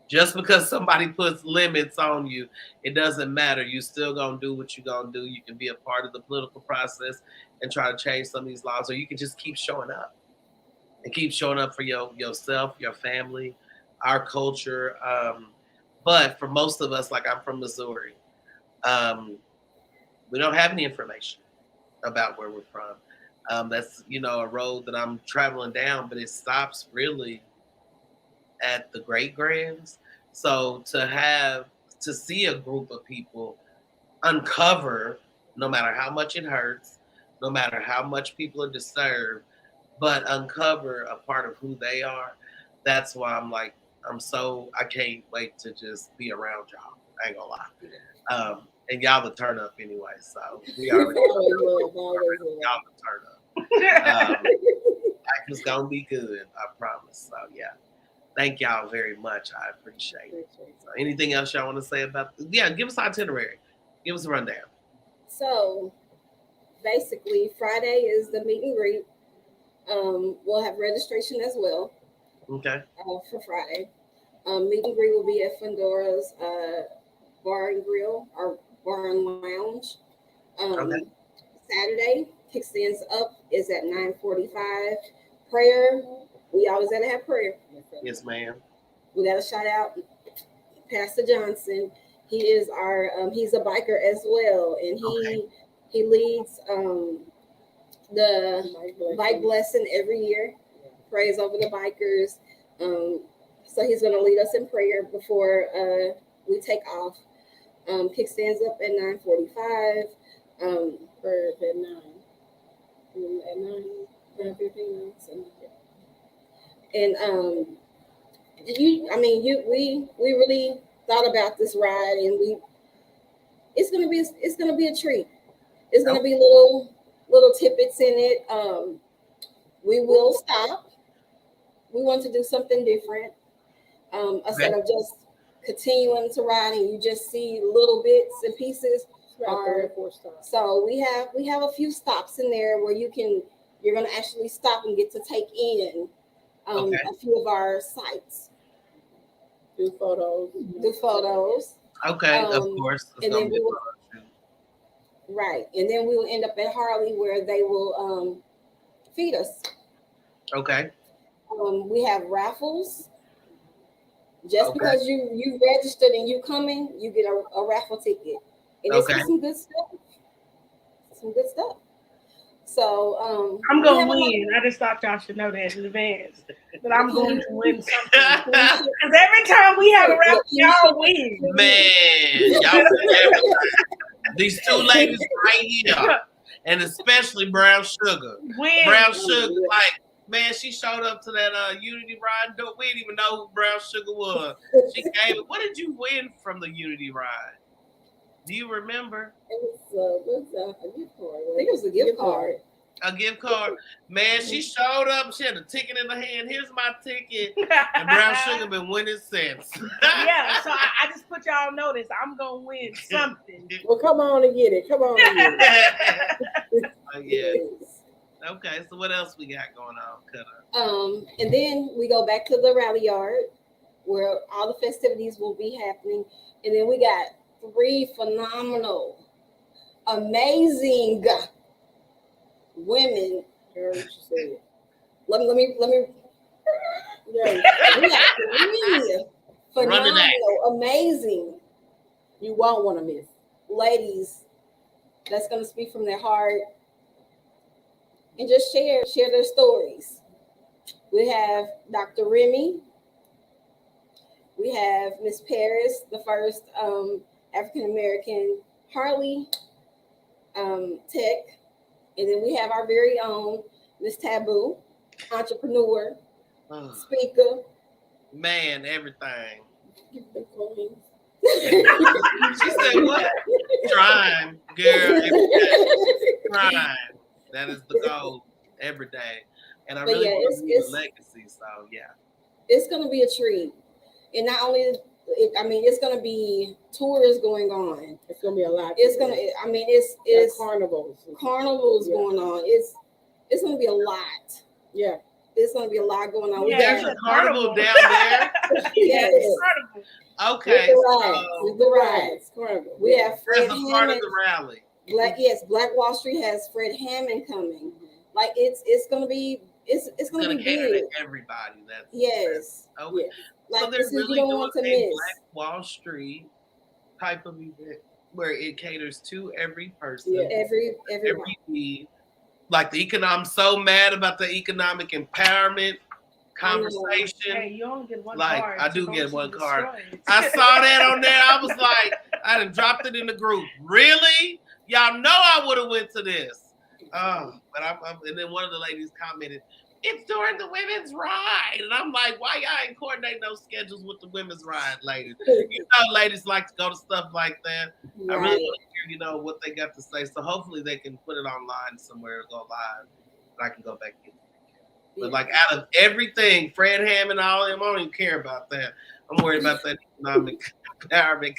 Just because somebody puts limits on you, it doesn't matter. You still gonna do what you're gonna do. You can be a part of the political process and try to change some of these laws, or you can just keep showing up and keep showing up for yourself, your family, our culture. But for most of us, like I'm from Missouri, we don't have any information about where we're from. That's a road that I'm traveling down, but it stops really at the Great Grands. So to see a group of people uncover, no matter how much it hurts, no matter how much people are disturbed, but uncover a part of who they are. That's why I can't wait to just be around y'all. I ain't gonna lie. And y'all will turn up anyway, so we already y'all will turn up. Life is gonna be good, I promise. So yeah. Thank y'all very much. I appreciate it. So anything else y'all want to say about give us itinerary. Give us a rundown. So basically Friday is the meet and greet. We'll have registration as well. Okay. For Friday. Meet and greet will be at Fundora's Bar and Grill or Bar and Lounge. Okay. Saturday, Kickstands Up is at 9:45. Prayer, we always gotta have prayer. Yes, ma'am. We gotta shout out Pastor Johnson. He is he's a biker as well, and he leads the bike blessing every year. Prays over the bikers. So he's gonna lead us in prayer before we take off. Kickstands Up at 9:45. Prayer at 9. At 9:15. And we really thought about this ride, and it's gonna be a treat. It's gonna be little tidbits in it. We will stop. We want to do something different. Instead of just continuing to ride and you just see little bits and pieces. So we have a few stops in there where you're gonna actually stop and get to take in a few of our sites. Do photos. Okay, of course. And then and then we will end up at Harley where they will feed us. Okay. We have raffles. Just because you registered and you coming, you get a raffle ticket. And it's some good stuff. So I'm gonna win. I just thought y'all should know that in advance. That I'm going to win something. Because every time we have a raffle, y'all win. Man, y'all win. These two ladies right here, and especially Brown Sugar. Brown Sugar, man, she showed up to that Unity ride. We didn't even know who Brown Sugar was. She gave it. What did you win from the Unity ride? Do you remember? It was a gift card. I think it was a gift card. A gift card. Man, she showed up. She had a ticket in her hand. Here's my ticket. And Brown Sugar been winning since. Yeah, so I just put y'all on notice. I'm going to win something. Well, come on and get it. Come on and get it. Yes. Okay, so what else we got going on, Cutter? And then we go back to the rally yard where all the festivities will be happening. And then we got 3 phenomenal, amazing women. Let me. Yeah, we got 3 phenomenal, amazing. You won't want to miss ladies that's going to speak from their heart and just share their stories. We have Dr. Remy. We have Miss Paris, the first African-American Harley tech. And then we have our very own Miss Taboo, entrepreneur, speaker. Man, everything. She said what? Trying, girl. Trying. That is the goal every day. And I really want to leave a legacy, so yeah. It's going to be a treat. And not only, it's going to be tours going on. It's going to be a lot. It's going to, it's carnivals going on. It's going to be a lot. Yeah. It's going to be a lot going on. Yeah, there's a carnival down there. Yes. Incredible. Okay. With the rides. Carnival. We have Fred That's a part of Hammond. the rally. Black Wall Street has Fred Hammond coming. Like it's gonna be it's gonna be cater big. to everybody. Yes. Okay. Yes. Like So they're this is really you don't doing want to a miss. Black Wall Street type of event where it caters to every person, Yeah. Every every need. Like I'm so mad about the economic empowerment conversation. Hey, you only get one Like, card. I do so get don't one you card. destroy it. I saw that on there. I was like, I done dropped it in the group. Really? Y'all know I would have went to this. But and then one of the ladies commented, it's during the women's ride. And I'm like, why y'all ain't coordinating those schedules with the women's ride, ladies? You know, ladies like to go to stuff like that. Right. I really want to hear, what they got to say. So hopefully they can put it online somewhere, go live, and I can go back in. But like out of everything, Fred Hammond, all of them, I don't even care about that. I'm worried about that economic empowerment.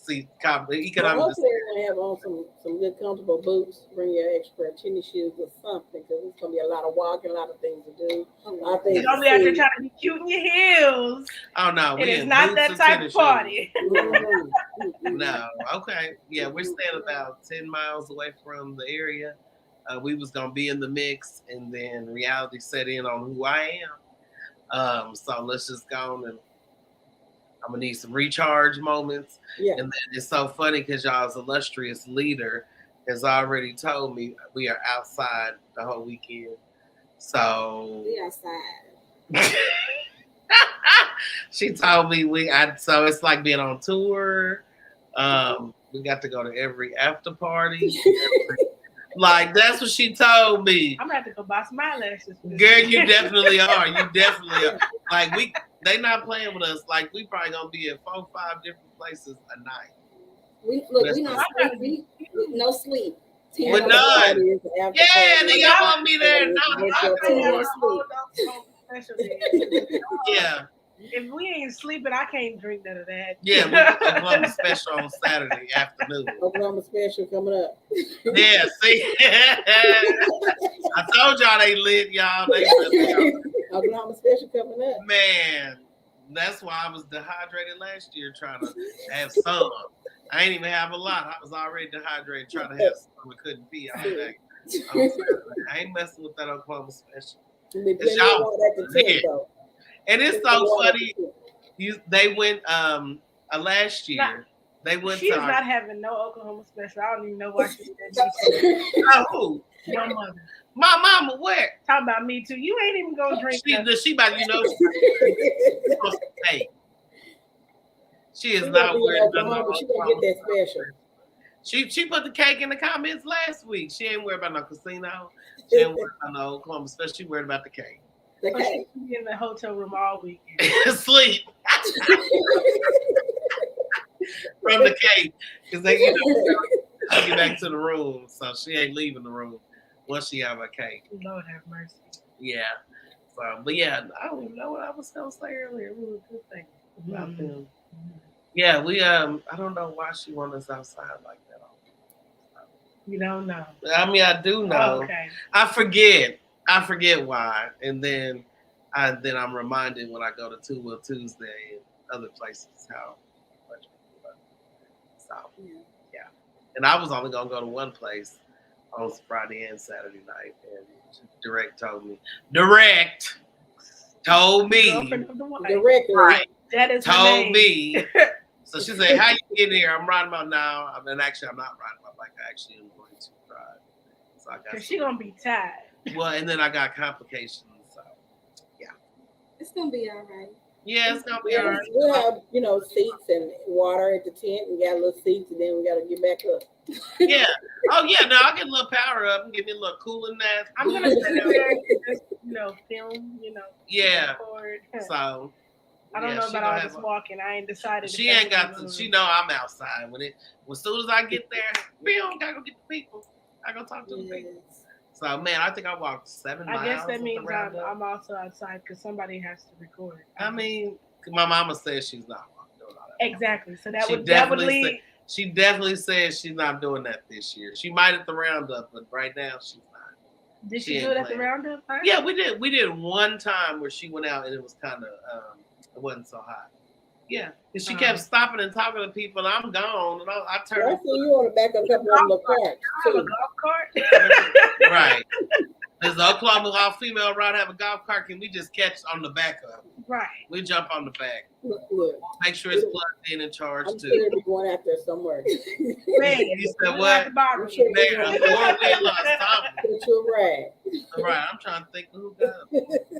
Economic. Hopefully we're gonna have on some good comfortable boots. Bring your extra tennis shoes or something, because it's gonna be a lot of walking, a lot of things to do. I think You're gonna be out there trying to be cute in your heels. Oh no, it is not that type of party. No, okay, yeah, we're staying about 10 miles away from the area. We was gonna be in the mix, and then reality set in on who I am. So let's just go on, and I'm gonna need some recharge moments. Yeah. And then it's so funny because y'all's illustrious leader has already told me we are outside the whole weekend. So We outside. she told me so it's like being on tour. We got to go to every after party. Like, that's what she told me. I'm gonna have to go buy some eyelashes. Girl, you definitely are. You definitely are. Like, they not playing with us. Like, we probably gonna be at 4 or 5 different places a night. We not sleep. No sleep. With none. Yeah, then y'all want me there. Yeah. If we ain't sleeping, I can't drink none of that. Yeah, we're Oklahoma special on Saturday afternoon. Oklahoma special coming up. Yeah, see? I told y'all they lit, y'all. Oklahoma special coming up. Man, that's why I was dehydrated last year trying to have some. I ain't even have a lot. I was already dehydrated trying to have some. I couldn't pee all day. I ain't messing with that Oklahoma special. It's y'all. And it's so funny. They went last year. They went. She's not having no Oklahoma special. I don't even know why she did that. Who? Your mother. My mama, where? Talking about me too. You ain't even gonna drink. She about to hey. She is not worried about no. She gonna get that special. She put the cake in the comments last week. She ain't worried about no casino. She ain't worried about no Oklahoma special. She worried about the cake. Okay. She be in the hotel room all week. Sleep. From the cake. Because they get back to the room. So she ain't leaving the room once she have a cake. Lord have mercy. Yeah. So, but yeah, I don't even know what I was gonna say earlier. It was a good thing about them. Yeah, we I don't know why she wants us outside like that. You don't know. I mean, I do know. Oh, okay. I forget why, and then I'm reminded when I go to Two Will Tuesday and other places how much people love it. So yeah, and I was only gonna go to one place on Friday and Saturday night, and Direct told me, right? That is told me. So she said, "How you get here?" I'm riding about now. I mean, actually, I'm not riding my bike. I actually am going to ride. So I got. Cause she gonna be tired. Well, and then I got complications. So yeah, it's gonna be all right. Yeah, it's gonna be all right. We'll have seats and water at the tent. We got little seats, and then we got to get back up. Yeah. Oh yeah. No, I'll get a little power up and give me a little cooling mask. I'm gonna sit there and just, film. Yeah. Record. So. I don't know about all this walking. I ain't decided. She ain't got to. She know I'm outside. As soon as I get there, gotta go get the people. I go talk to the people. So man, I think I walked 7 miles. I guess that means I'm also outside because somebody has to record. I mean, my mama says she's not doing all that. Exactly. So that would lead. She definitely says she's not doing that this year. She might at the roundup, but right now she's not. Did she do it at the roundup? Yeah, we did. We did one time where she went out and it was kind of It wasn't so hot. Yeah, and she Uh-huh. kept stopping and talking to people, and I'm gone, and I I turned. see you on the back of a couple of little carts I have a too. golf cart. Right. Does the Oklahoma All-Female Ride have a golf cart? Can we just catch on the back of it? Right. We jump on the back. Look, Make sure it's plugged in and charged I'm too. sure there'll be one out there somewhere. Man, You said at what? the bottom. I'm sure Man, a four-wheeler or something. Put you right. Right, I'm trying to think of who got it.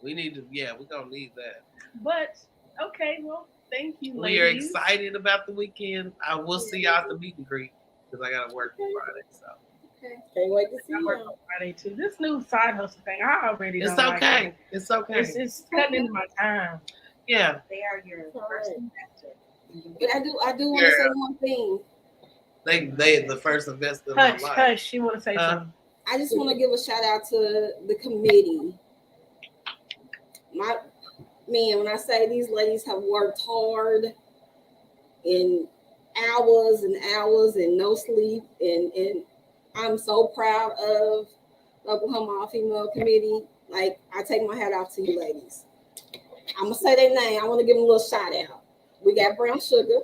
We need to, yeah, we're going to need that. But, okay, well, thank you, We are ladies. excited about the weekend. I will see y'all at the meet and greet because I got to work on Friday. So Can't wait to see I work you. on Friday, too. This new side hustle thing, I already it's don't like okay. it. It's okay. It's cutting into my time. Yeah. They are your first investor. But I do want to say one thing. They the first investor in my Hush, life. hush. You want to say something? I just want to give a shout out to the committee. When I say these ladies have worked hard in hours and hours and no sleep, and I'm so proud of the Oklahoma All-Female Committee. Like, I take my hat off to you ladies. I'm gonna say their name. I want to give them a little shout out. We got Brown Sugar.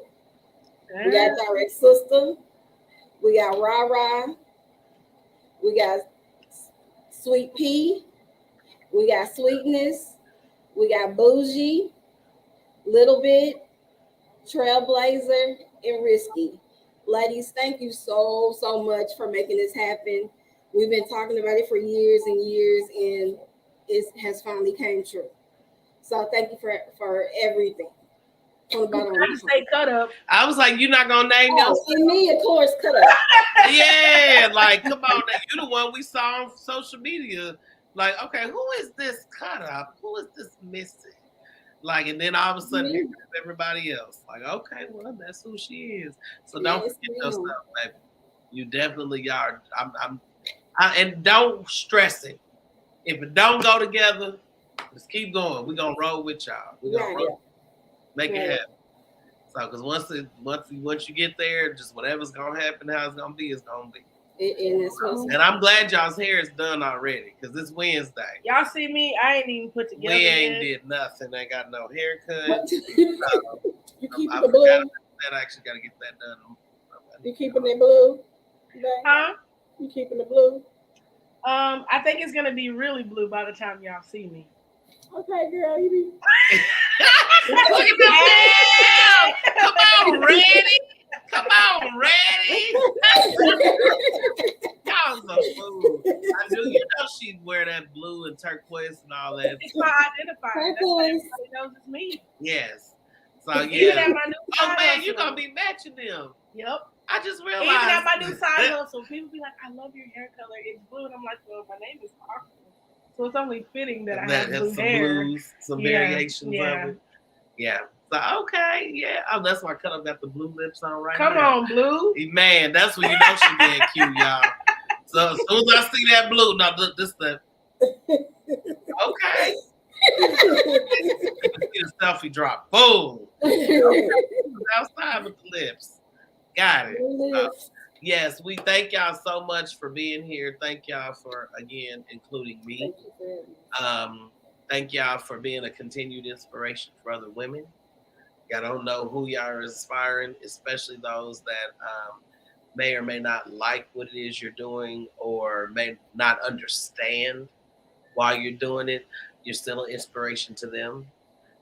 We got Direct Sister. We got Rah. We got Sweet Pea. We got Sweetness. We got Bougie, Little Bit, Trailblazer, and Risky. Ladies, thank you so much for making this happen. We've been talking about it for years and years, and it has finally came true. So thank you for everything. From the bottom I just say cut up. I was like, you're not going to name yourself? And me, of course, cut up. Yeah, like, come on. You're the one we saw on social media. Like, okay, who is this cut up? Who is this missing? Like, and then all of a sudden, here comes everybody else. Like, okay, well, that's who she is. So don't forget yourself, baby. You definitely are. And don't stress it. If it don't go together, just keep going. We're gonna roll with y'all. We're gonna roll. Make it happen. So, because once you get there, just whatever's gonna happen, how it's gonna be, it's gonna be. And I'm glad y'all's hair is done already because it's Wednesday. Y'all see me? I ain't even put together. We ain't did nothing. I got no haircut. You keeping the blue? I actually got to get that done. You keeping the blue? Huh? You keeping the blue? I think it's gonna be really blue by the time y'all see me. Okay, girl, you be. Look at that! Come on, Reddy! Come on, Reddy! Y'all so fool. I knew, you know, she'd wear that blue and turquoise and all that. It's my identifier. That's why everybody knows it's me. Yes. So Even yeah. at my new Oh side man, hustle. you're gonna be matching them. Yep. I just realized. Even at my new side hustle, people be like, "I love your hair color. It's blue," and I'm like, "Well, my name is Aqua, so it's only fitting that I have blue some hair." blues, some variations of it. Yeah. So okay, yeah. Oh, that's why I cut up got the blue lips on right now. Come on, blue. Man, that's when you know she being cute, y'all. So as soon as I see that blue, now look, this the okay. Get a selfie drop. Boom. Outside with the lips. Got it. Yes, we thank y'all so much for being here. Thank y'all for, again, including me. Thank y'all for being a continued inspiration for other women. Y'all don't know who y'all are inspiring, especially those that may or may not like what it is you're doing or may not understand why you're doing it. You're still an inspiration to them.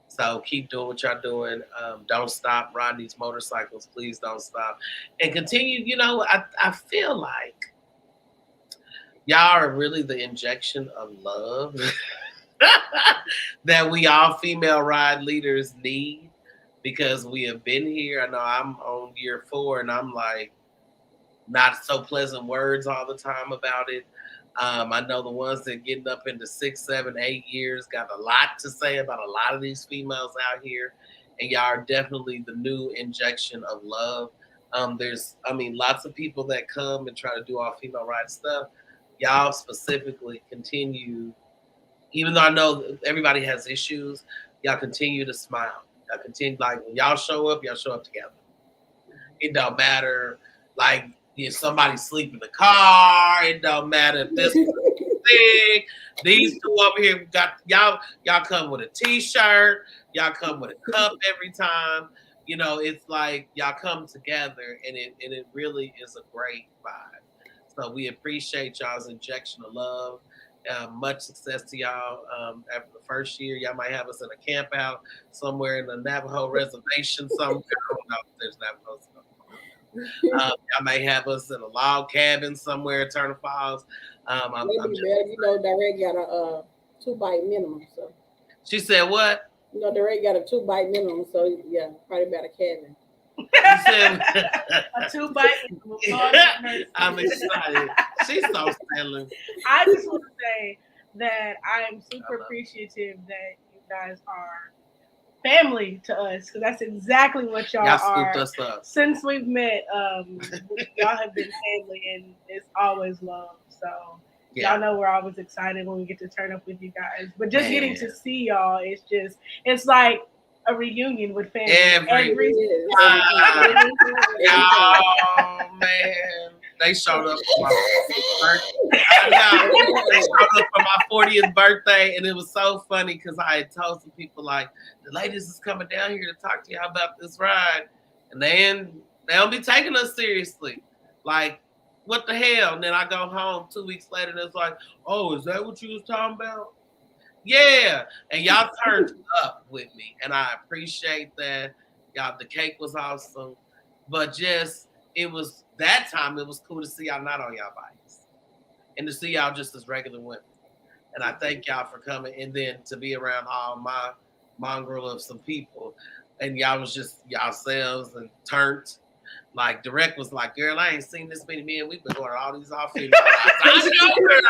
So keep doing what y'all doing. Don't stop riding these motorcycles. Please don't stop. And continue, you know, I feel like y'all are really the injection of love that we all female ride leaders need because we have been here. I know I'm on year 4 and I'm like not so pleasant words all the time about it. I know the ones that getting up into 6, 7, 8 years got a lot to say about a lot of these females out here, and y'all are definitely the new injection of love. There's lots of people that come and try to do all female rights stuff. Y'all specifically continue, even though I know everybody has issues, y'all continue to smile. Y'all continue, like when y'all show up together. It don't matter, like, if somebody sleep in the car, it don't matter if this thing. These two over here got y'all come with a t-shirt, y'all come with a cup every time. You know, it's like y'all come together and it really is a great vibe. So we appreciate y'all's injection of love. Much success to y'all. After the first year, y'all might have us in a camp out somewhere in the Navajo reservation somewhere. I don't know if there's Navajos. Y'all may have us in a log cabin somewhere in Turner Falls. You know, Direct got a 2-bite minimum. So she said what? You know, Direct got a 2-bite minimum. So yeah, probably about a cabin. You said a 2-bite. I'm excited. She's so silly. I just want to say that I am super appreciative that you guys are family to us, because that's exactly what y'all are. Us up. Since we've met, y'all have been family, and it's always love. So y'all know we're always excited when we get to turn up with you guys. But just getting to see y'all, it's like a reunion with family. Every oh man, they showed up for my birthday. They showed up for my 40th birthday, and it was so funny because I had told some people like, the ladies is coming down here to talk to y'all about this ride, and they don't be taking us seriously. Like, what the hell? And then I go home 2 weeks later, and it's like, oh, is that what you was talking about? Yeah, and y'all turned up with me, and I appreciate that. Y'all, the cake was awesome, but just it was that time. It was cool to see y'all not on y'all bikes, and to see y'all just as regular women. And I thank y'all for coming, and then to be around all my mongrel of some people, and y'all was just yourselves and turned. Like Direct was like, girl, I ain't seen this many men. We've been going to all these off female rides. I know, girl.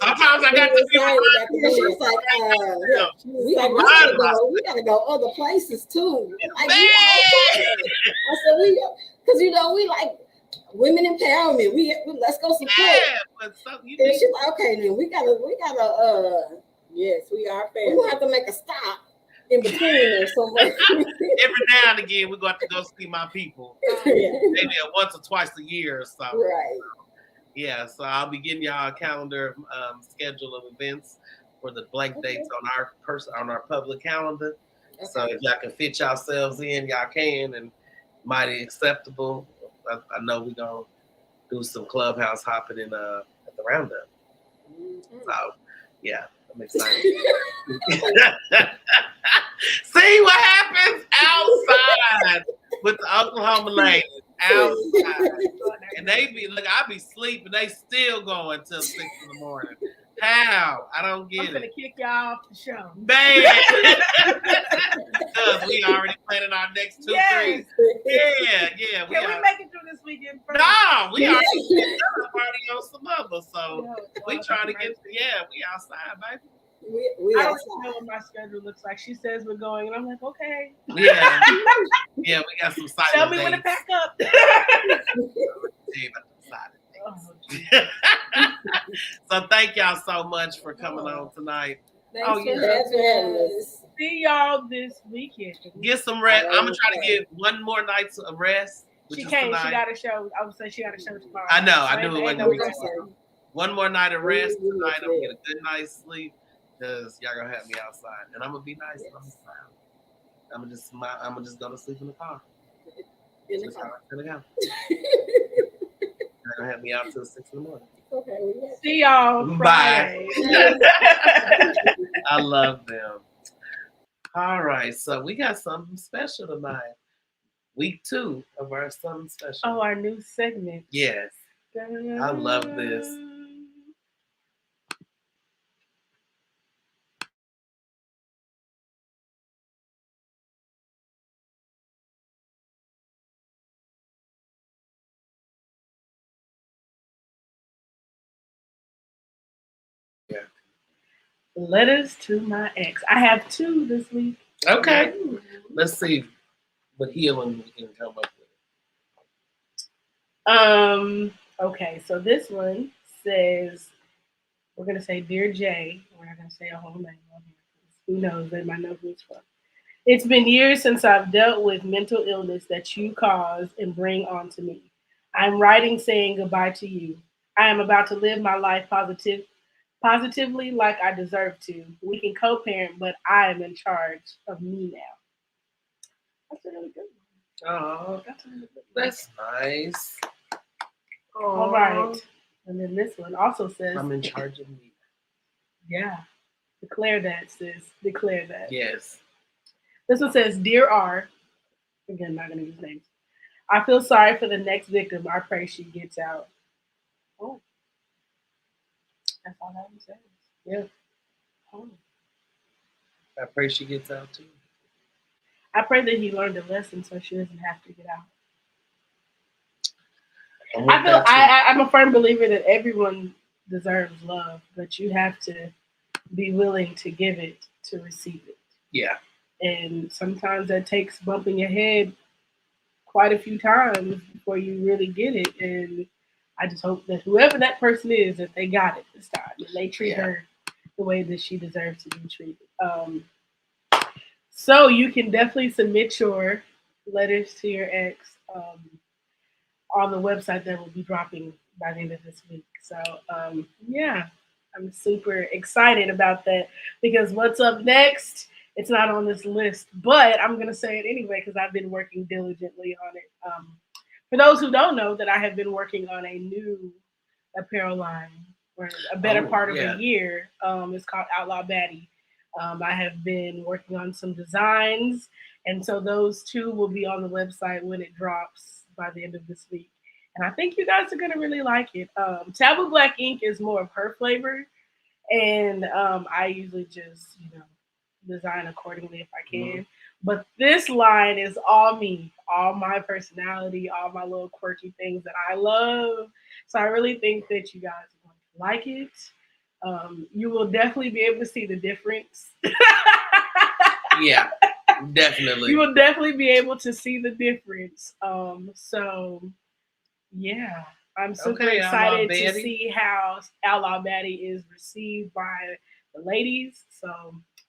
Sometimes I got to be She's like, we gotta go other places too. Like, I said because we like women empowerment. We let's go support. Yeah, but she's like, okay, then we gotta yes, we are family. We're gonna have to make a stop in between or somewhere. Every now and again, we're going to go see my people. Maybe once or twice a year or something. Right. Yeah, so I'll be getting y'all a calendar schedule of events for the blank dates on our public calendar. Okay. So if y'all can fit yourselves in, y'all can, and mighty acceptable. I know we're gonna do some clubhouse hopping in at the roundup. Mm-hmm. So yeah, I'm excited. See what happens outside with the Oklahoma ladies. Outside. And they be I be sleeping, they still going till 6 in the morning. How? I don't get it. I'm gonna kick y'all off the show. Man. Because we already planning our next 2-3. Yes. Yeah. Can we make it through this weekend first? No, we already got a party on some other, so we trying to get we outside, baby. We I don't know what my schedule looks like. She says we're going, and I'm like, okay. Yeah, we got some silent Tell me dates. when to pack up. So thank y'all so much for coming on tonight. Thanks for having us. See y'all this weekend. Get some rest. I'm gonna try to get one more night of rest. She can't. She got a show. I would say she got a show tomorrow. I know. I knew it wasn't gonna be tomorrow. One more night of rest tonight. I'm gonna get a good night's sleep. Because y'all gonna have me outside, and I'm gonna be nice. Yes. I'm gonna just go to sleep in the car. In the car. Y'all gonna have me out till 6 in the morning. Okay. See y'all Friday. Bye. I love them. All right, so we got something special tonight. Week 2 of our something special. Oh, our new segment. Yes. I love this. Letters to my ex. I have 2 this week. Okay. Let's see what healing we can come up with. Okay, so this one says, we're going to say, Dear Jay. We're not going to say a whole name on here. Who knows? They might know who it's from. It's been years since I've dealt with mental illness that you cause and bring on to me. I'm writing saying goodbye to you. I am about to live my life Positively, like I deserve to. We can co-parent, but I am in charge of me now. That's a really good one. Oh, That's a really good one. that's nice. All right. And then this one also says, I'm in charge of me. yeah, declare that, sis. Declare that. Yes. This one says, Dear R, again, not going to use names. I feel sorry for the next victim. I pray she gets out. Oh, that's all that one says. Yeah. Oh. I pray she gets out too. I pray that he learned a lesson so she doesn't have to get out. I'm a firm believer that everyone deserves love, but you have to be willing to give it to receive it. Yeah. And sometimes that takes bumping your head quite a few times before you really get it. And I just hope that whoever that person is, that they got it this time and they treat her the way that she deserves to be treated. So you can definitely submit your letters to your ex on the website that will be dropping by the end of this week. So yeah, I'm super excited about that because what's up next? It's not on this list, but I'm gonna say it anyway because I've been working diligently on it. For those who don't know, that I have been working on a new apparel line for a better part of a year. It's called Outlaw Baddie. I have been working on some designs, and so those two will be on the website when it drops by the end of this week. And I think you guys are gonna really like it. Taboo Black Ink is more of her flavor, and I usually just design accordingly if I can. Mm-hmm. But this line is all me, all my personality, all my little quirky things that I love. So I really think that you guys are going to like it. You will definitely be able to see the difference. Yeah, definitely. You will definitely be able to see the difference. So yeah, I'm super excited to see how Outlaw Baddie is received by the ladies. So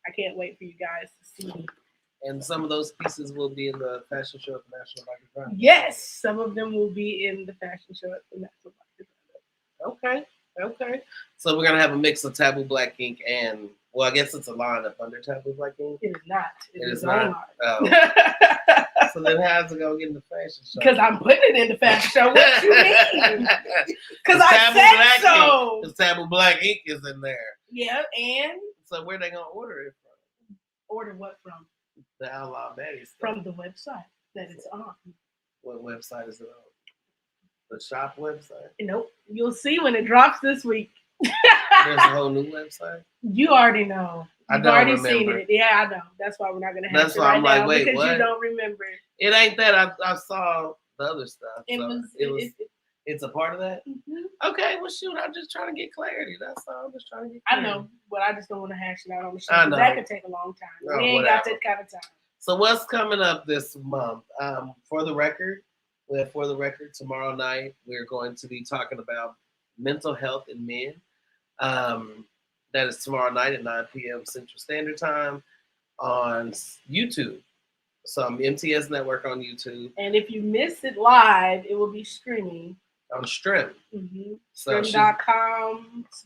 I can't wait for you guys to see. And some of those pieces will be in the fashion show at the National Market Drive. Yes, some of them will be in the fashion show at the National Market Drive. Okay. So we're gonna have a mix of Taboo Black Ink and, well, I guess it's a lineup under Taboo Black Ink. It is not. It is not. Oh. So then how's it gonna get in the fashion show? Because I'm putting it in the fashion show. What you mean? Because I said so. Because Taboo Black Ink is in there. Yeah, and so where they gonna order it from? Order what from? The Outlaw Baddie stuff. From the website that it's on. What website is it on? The shop website? Nope. You'll see when it drops this week. There's a whole new website? You already know. You've already remember. Seen it. Yeah, I know. That's why we're not going to have That's why I'm right like, now, wait, because what? You don't remember. It ain't that. I saw the other stuff. It's a part of that? Mm-hmm. Okay, well, shoot, I'm just trying to get clarity. That's all. I'm just trying to get clarity. I know, but I just don't want to hash it out on the show. I know. That could take a long time. We ain't got that kind of time. So what's coming up this month? For the record, tomorrow night, we're going to be talking about mental health in men. That is tomorrow night at 9 p.m. Central Standard Time on YouTube. So I'm MTS Network on YouTube. And if you miss it live, it will be streaming. On Stream. Mm-hmm. Stream.com/MTS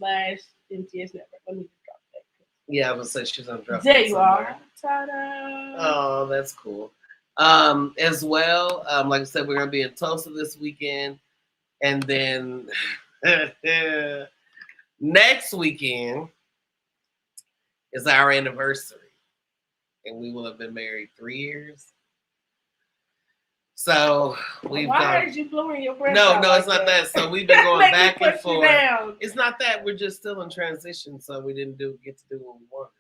Network. Let me just drop that. Yeah, I would say she's on drop. There you are. Ta-da. Oh, that's cool. As well, like I said, we're gonna be in Tulsa this weekend, and then next weekend is our anniversary, and we will have been married 3 years. So we've Why is you blowing your breath? No, it's not that. So we've been going back and forth. It's not that. We're just still in transition, so we didn't get to do what we wanted.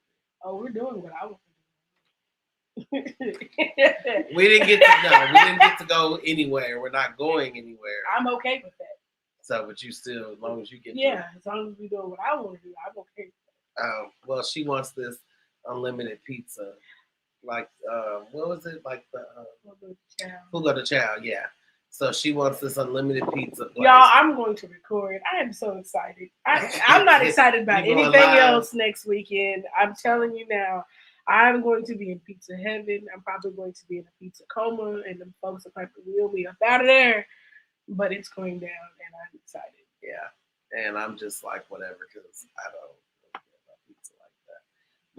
Oh, we're doing what I want to do. We didn't get to go anywhere. We're not going anywhere. I'm okay with that. So, but you still, as long as you get as long as we do what I want to do, I'm okay with that. Well, she wants this unlimited pizza. Like, what was it? Like the Fugo de Chow, yeah. So she wants this unlimited pizza place. Y'all, I'm going to record. I am so excited. I'm not excited about anything else next weekend. I'm telling you now, I'm going to be in pizza heaven. I'm probably going to be in a pizza coma, and the folks are going to wheel me up out of there. But it's going down, and I'm excited. Yeah, and I'm just like, whatever, because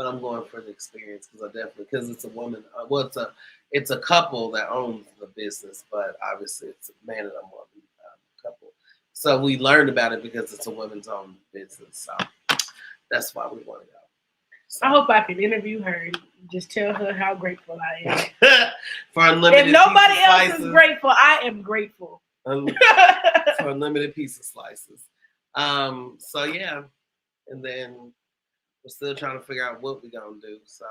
but I'm going for the experience because it's a woman. Well, it's a couple that owns the business, but obviously it's a man and a woman couple. So we learned about it because it's a women's owned business. So that's why we want to go. So. I hope I can interview her and just tell her how grateful I am. For unlimited. If nobody else slices, is grateful, I am grateful. For unlimited piece of slices. So yeah, and then we're still trying to figure out what we're gonna do. So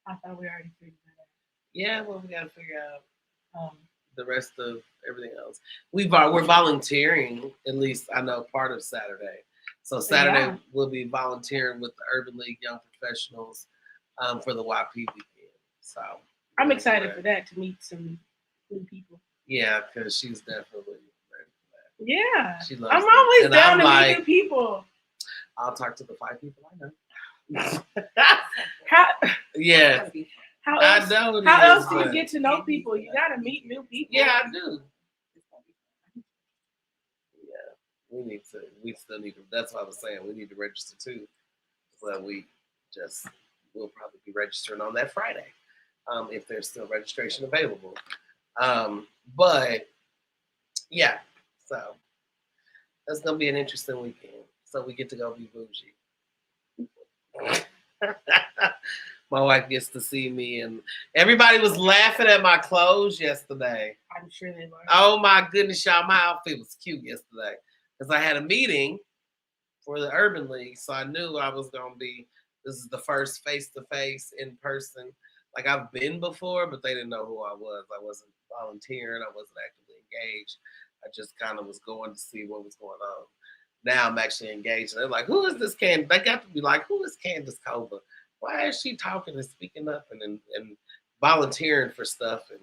I thought we already figured that out. Yeah, well, we gotta figure out the rest of everything else. We're volunteering. At least I know part of Saturday. So Saturday we'll be volunteering with the Urban League Young Professionals for the YP weekend. So I'm excited for that, to meet some new people. Yeah, because she's definitely ready for that. Yeah, she loves I'm always and down to meet new people. I'll talk to the 5 people I know. Yeah. How else do you get to know people? You gotta meet new people. Yeah, I do. Yeah, we still need to. That's what I was saying. We need to register too. So we'll probably be registering on that Friday, if there's still registration available. But yeah, so that's gonna be an interesting weekend. So we get to go be bougie. My wife gets to see me, and everybody was laughing at my clothes yesterday. I'm sure they were. Oh my goodness, y'all! My outfit was cute yesterday because I had a meeting for the Urban League, so I knew I was gonna be. This is the first face-to-face in person. Like I've been before, but they didn't know who I was. I wasn't volunteering. I wasn't actively engaged. I just kind of was going to see what was going on. Now I'm actually engaged. And they're like, who is this Candace? They got to be like, who is Candace Cova? Why is she talking and speaking up and volunteering for stuff? And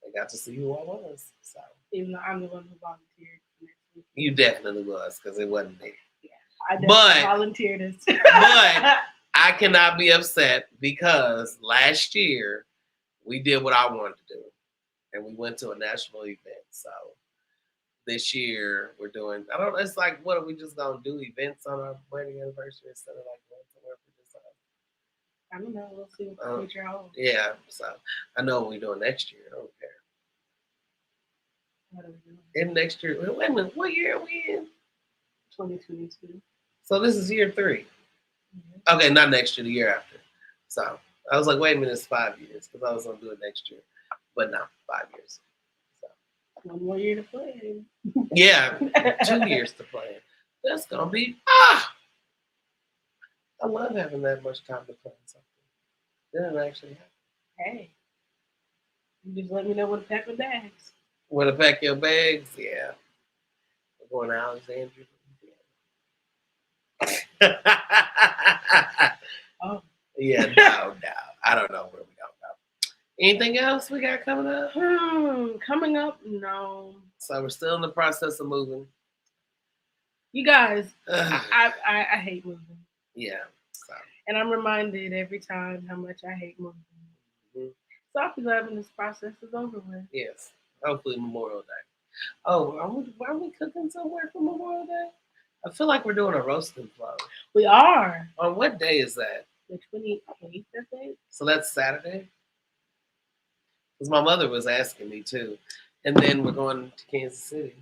they got to see who I was. So even though I'm the one who volunteered next week. You definitely was, because it wasn't me. Yeah, I definitely volunteered. But I cannot be upset because last year we did what I wanted to do. And we went to a national event. So this year we're doing, it's like, what are we just going to do events on our wedding anniversary instead of like going somewhere for this? I don't know. We'll see what the future holds. Yeah, so I know what we're doing next year. I don't care. What are we doing? And next year, wait a minute, what year are we in? 2022. So this is year 3. Mm-hmm. Okay, not next year, the year after. So I was like, wait a minute, it's 5 years because I was going to do it next year. But no, 5 years. So 1 more year to play. Yeah, 2 years to play. That's going to be, I love having that much time to plan something. It doesn't actually happen. Hey, you just let me know when to pack my bags. When to pack your bags? Yeah. We're going to Alexandria. Oh. Yeah, no. I don't know where we're going to go. Anything else we got coming up? Coming up, no. So we're still in the process of moving. You guys, I hate moving. Yeah. So. And I'm reminded every time how much I hate moving. Mm-hmm. So I'll be glad when this process is over with. Yes. Hopefully Memorial Day. Oh, are we cooking somewhere for Memorial Day? I feel like we're doing a roasting flow. We are. On what day is that? The 28th, that day. So that's Saturday? Because my mother was asking me too. And then we're going to Kansas City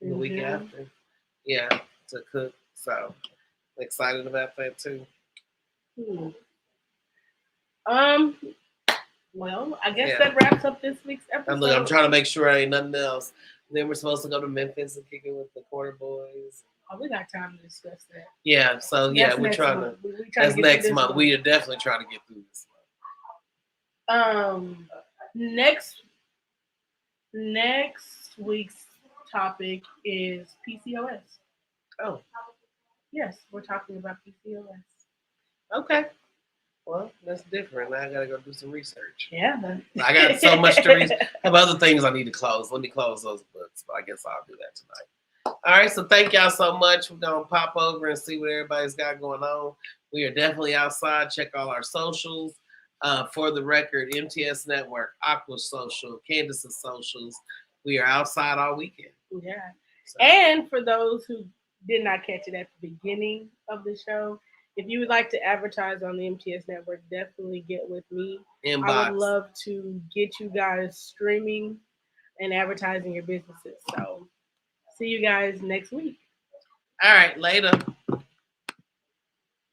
the week after. Yeah, to cook. So I'm excited about that too. Well, I guess that wraps up this week's episode. I'm trying to make sure I ain't nothing else. And then we're supposed to go to Memphis and kick it with the Quarter Boys. Oh, we got time to discuss that. Yeah, so yeah, we're trying to. That's next month. We are definitely trying to get through this month. Next week's topic is PCOS. Oh. Yes, we're talking about PCOS. Okay. Well, that's different. Now I gotta go do some research. Yeah. I got so much to read. I have other things I need to close. Let me close those books, but I guess I'll do that tonight. All right, so thank y'all so much. We're gonna pop over and see what everybody's got going on. We are definitely outside. Check all our socials. For the record, MTS Network, Aqua Social, Candace's socials. We are outside all weekend. Yeah. So. And for those who did not catch it at the beginning of the show, If you would like to advertise on the MTS network, definitely get with me. I Inbox. would love to get you guys streaming and advertising your businesses. So see you guys next week. All right, later.